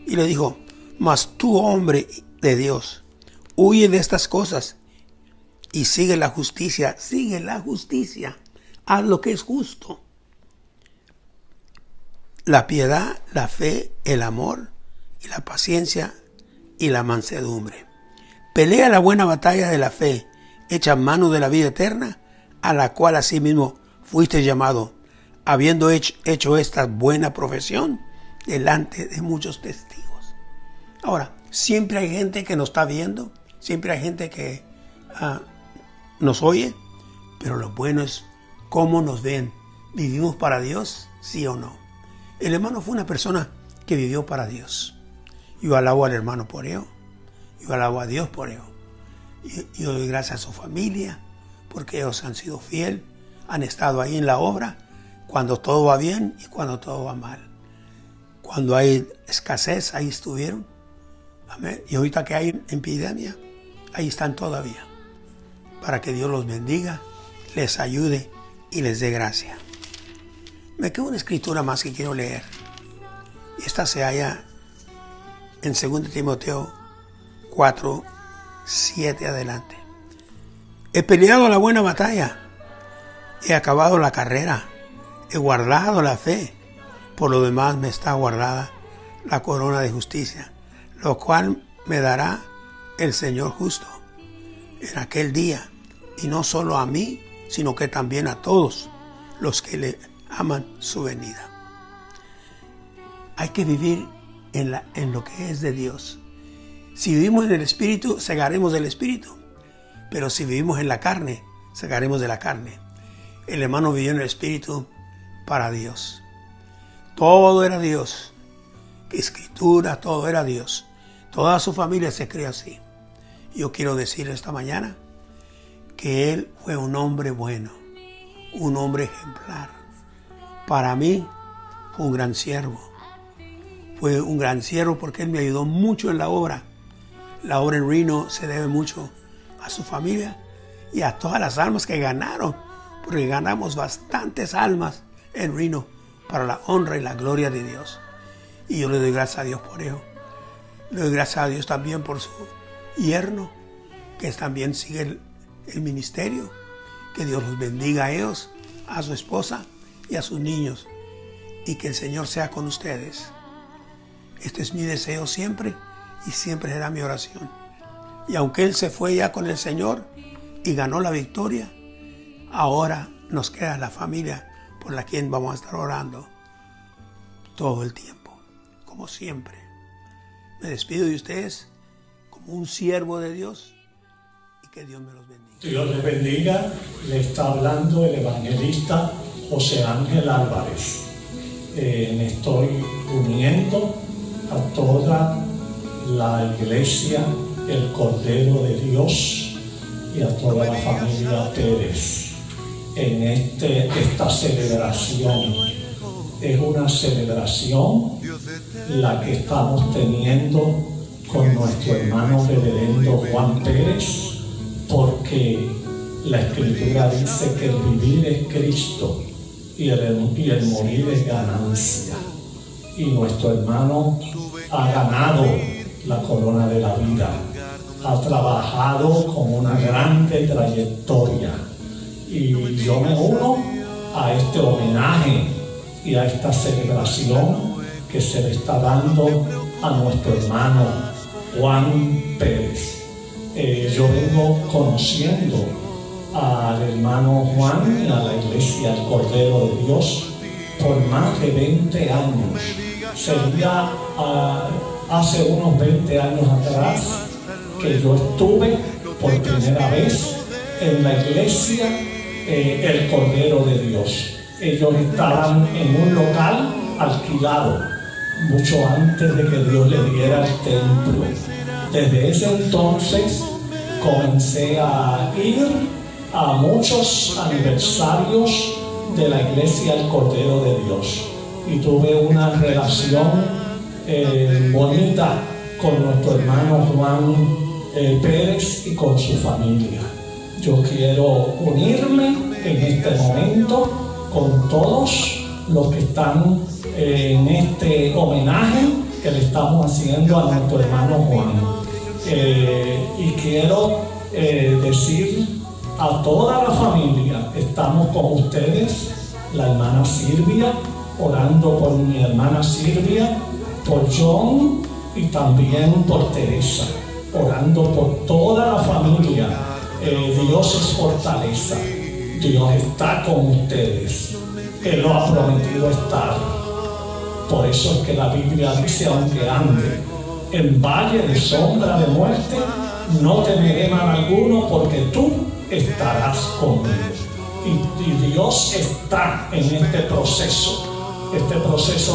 S14: y le dijo: mas tú, hombre de Dios, huye de estas cosas y sigue la justicia, haz lo que es justo, la piedad, la fe, el amor y la paciencia y la mansedumbre. Pelea la buena batalla de la fe, echa mano de la vida eterna, a la cual asimismo fuiste llamado, habiendo hecho esta buena profesión delante de muchos testigos. Ahora, siempre hay gente que nos está viendo, siempre hay gente que nos oye, pero lo bueno es cómo nos ven. ¿Vivimos para Dios? ¿Sí o no? El hermano fue una persona que vivió para Dios. Yo alabo al hermano por ello. Yo alabo a Dios por ello. Yo doy gracias a su familia, porque ellos han sido fieles, han estado ahí en la obra, cuando todo va bien y cuando todo va mal. Cuando hay escasez, ahí estuvieron. Amén. Y ahorita que hay epidemia, ahí están todavía. Para que Dios los bendiga, les ayude y les dé gracia. Me queda una escritura más que quiero leer. Esta se halla en 2 Timoteo 4, 7 adelante. He peleado la buena batalla, he acabado la carrera, he guardado la fe. Por lo demás me está guardada la corona de justicia, lo cual me dará el Señor justo en aquel día, y no solo a mí, sino que también a todos los que le aman su venida. Hay que vivir en lo que es de Dios. Si vivimos en el Espíritu, segaremos del Espíritu, pero si vivimos en la carne, segaremos de la carne. El hermano vivió en el Espíritu para Dios. Todo era Dios. Escritura, todo era Dios. Toda su familia se crió así. Yo quiero decir esta mañana que él fue un hombre bueno, un hombre ejemplar. Para mí fue un gran siervo. Fue un gran siervo porque él me ayudó mucho en la obra. La obra en Reno se debe mucho a su familia y a todas las almas que ganaron, porque ganamos bastantes almas en Reno para la honra y la gloria de Dios. Y yo le doy gracias a Dios por ello. Le doy gracias a Dios también por su yerno, que también sigue el ministerio. Que Dios los bendiga a ellos, a su esposa y a sus niños. Y que el Señor sea con ustedes. Este es mi deseo siempre y siempre será mi oración. Y aunque Él se fue ya con el Señor y ganó la victoria, ahora nos queda la familia por la quien vamos a estar orando todo el tiempo, como siempre. Me despido de ustedes como un siervo de Dios y que Dios me los bendiga.
S15: Dios les bendiga. Le está hablando el evangelista José Ángel Álvarez. Me estoy uniendo a toda la iglesia, el Cordero de Dios y a toda la familia Pérez en esta celebración. Es una celebración la que estamos teniendo con nuestro hermano reverendo Juan Pérez, porque la Escritura dice que el vivir es Cristo y el morir es ganancia. Y nuestro hermano ha ganado la corona de la vida, ha trabajado con una grande trayectoria. Y yo me uno a este homenaje y a esta celebración que se le está dando a nuestro hermano Juan Pérez. Yo vengo conociendo al hermano Juan y a la iglesia El Cordero de Dios por más de 20 años. Sería hace unos 20 años atrás que yo estuve por primera vez en la iglesia El Cordero de Dios. Ellos estaban en un local alquilado mucho antes de que Dios le diera el templo. Desde ese entonces comencé a ir a muchos aniversarios de la iglesia El Cordero de Dios y tuve una relación bonita con nuestro hermano Juan Pérez y con su familia. Yo quiero unirme en este momento con todos los que están en este homenaje que le estamos haciendo a nuestro hermano Juan. Y quiero decir a toda la familia, estamos con ustedes, la hermana Silvia, orando por mi hermana Silvia, por John y también por Teresa, orando por toda la familia. Dios es fortaleza, Dios está con ustedes, Él lo ha prometido estar. Por eso es que la Biblia dice, aunque ande en valle de sombra de muerte, no temeré mal alguno, porque tú estarás conmigo. Y Dios está en este proceso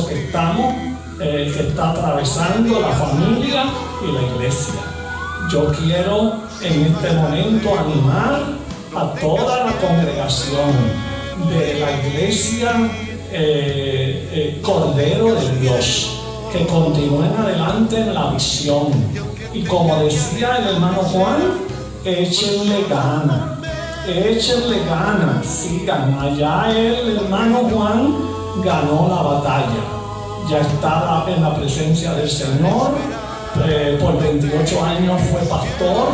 S15: que estamos, que está atravesando la familia y la iglesia. Yo quiero en este momento animar a toda la congregación de la iglesia Cordero de Dios, que continúen adelante en la visión. Y como decía el hermano Juan, échenle ganas, sigan. Allá el hermano Juan ganó la batalla, ya está en la presencia del Señor, por 28 años fue pastor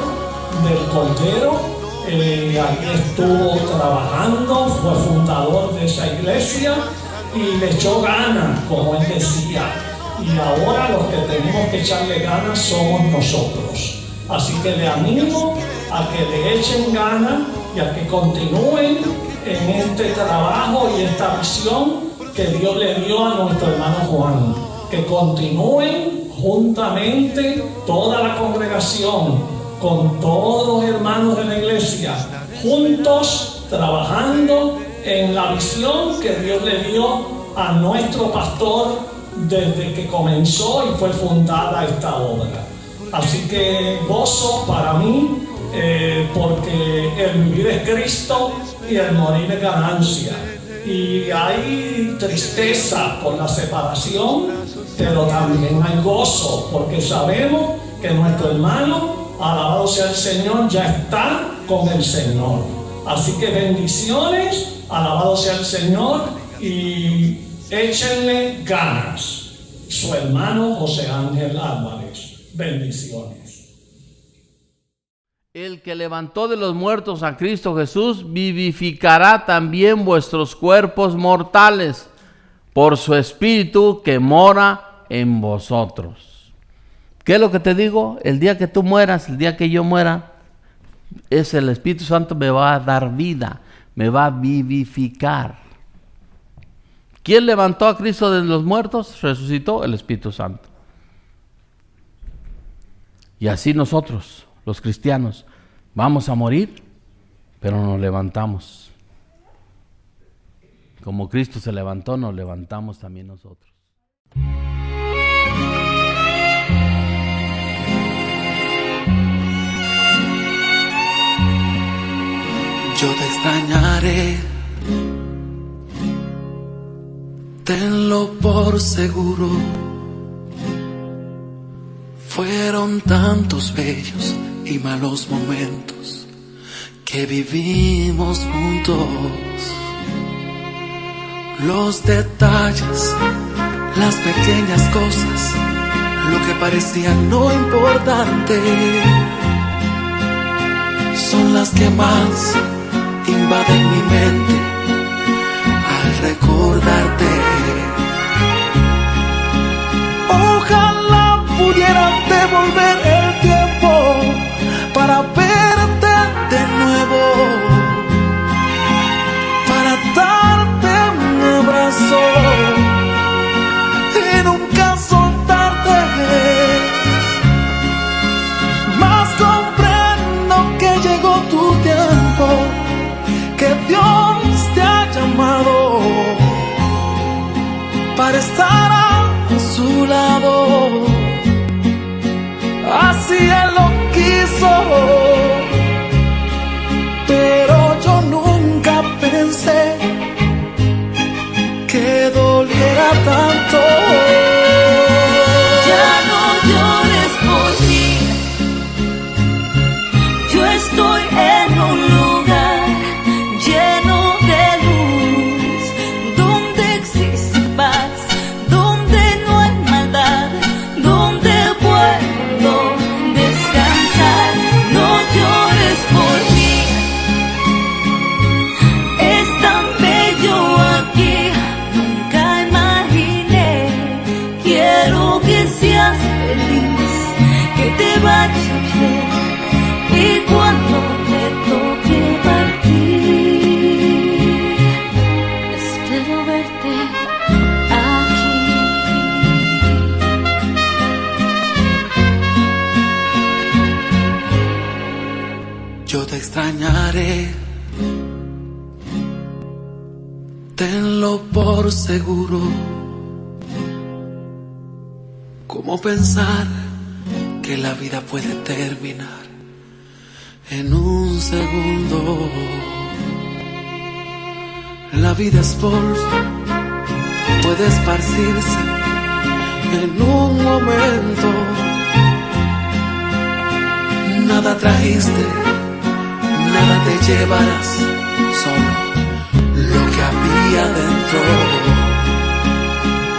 S15: del Cordero, ahí estuvo trabajando, fue fundador de esa iglesia y le echó ganas, como él decía. Y ahora los que tenemos que echarle ganas somos nosotros. Así que le animo a que le echen ganas y a que continúen en este trabajo y esta visión que Dios le dio a nuestro hermano Juan. Que continúen juntamente toda la congregación, con todos los hermanos de la iglesia, juntos trabajando en la visión que Dios le dio a nuestro pastor desde que comenzó y fue fundada esta obra. Así que gozo para mí, porque el vivir es Cristo y el morir es ganancia. Y hay tristeza por la separación, pero también hay gozo, porque sabemos que nuestro hermano, alabado sea el Señor, ya está con el Señor. Así que bendiciones, alabado sea el Señor, y échenle ganas. Su hermano José Ángel Álvarez. Bendiciones.
S1: El que levantó de los muertos a Cristo Jesús vivificará también vuestros cuerpos mortales por su Espíritu que mora en vosotros. ¿Qué es lo que te digo? El día que tú mueras, el día que yo muera, es el Espíritu Santo me va a dar vida, me va a vivificar. ¿Quién levantó a Cristo de los muertos? Resucitó el Espíritu Santo. Y así nosotros, los cristianos, vamos a morir, pero nos levantamos. Como Cristo se levantó, nos levantamos también nosotros.
S2: Yo te extrañaré, tenlo por seguro. Fueron tantos bellos y malos momentos que vivimos juntos. Los detalles, las pequeñas cosas, lo que parecía no importante, son las que más invaden mi mente al recordarte. Ojalá pudiera devolver el tiempo para verte de nuevo, para darte un abrazo y nunca soltarte. Mas comprendo que llegó tu tiempo, que Dios te ha llamado para estar a su lado. Así Él lo quiso, pero yo nunca pensé que doliera tanto. extrañaré. Tenlo por seguro. ¿Cómo pensar que la vida puede terminar en un segundo? La vida es polvo, puede esparcirse en un momento. Nada trajiste, nada te llevarás, solo lo que había dentro.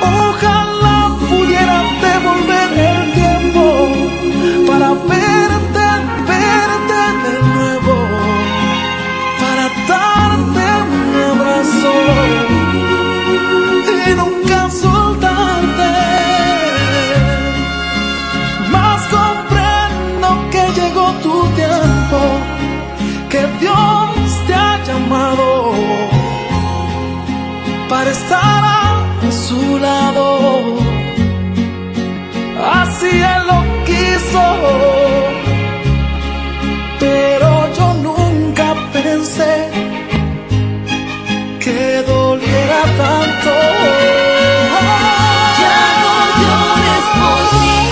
S2: Ojalá pudiera devolver el tiempo para verte de nuevo, para darte un abrazo y nunca soltarte. Mas comprendo que llegó tu tiempo, que Dios te ha llamado para estar a su lado. Así Él lo quiso, pero yo nunca pensé que doliera tanto.
S3: Ya no llores por mí.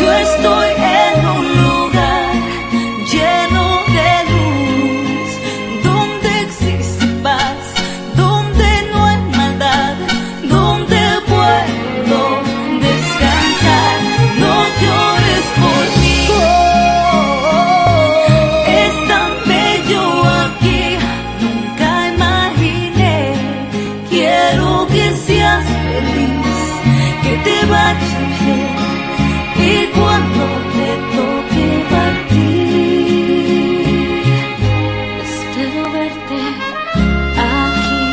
S3: Yo estoy en un lugar lleno de luz, donde existe paz, donde no hay maldad, donde puedo descansar. No llores por mí. Es tan bello aquí, nunca imaginé. Quiero que seas feliz, que te vaya bien, y cuando te toque partir, espero verte aquí.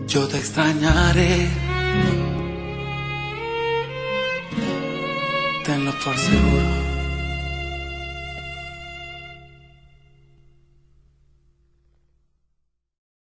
S2: Yo te extrañaré, tenlo por seguro.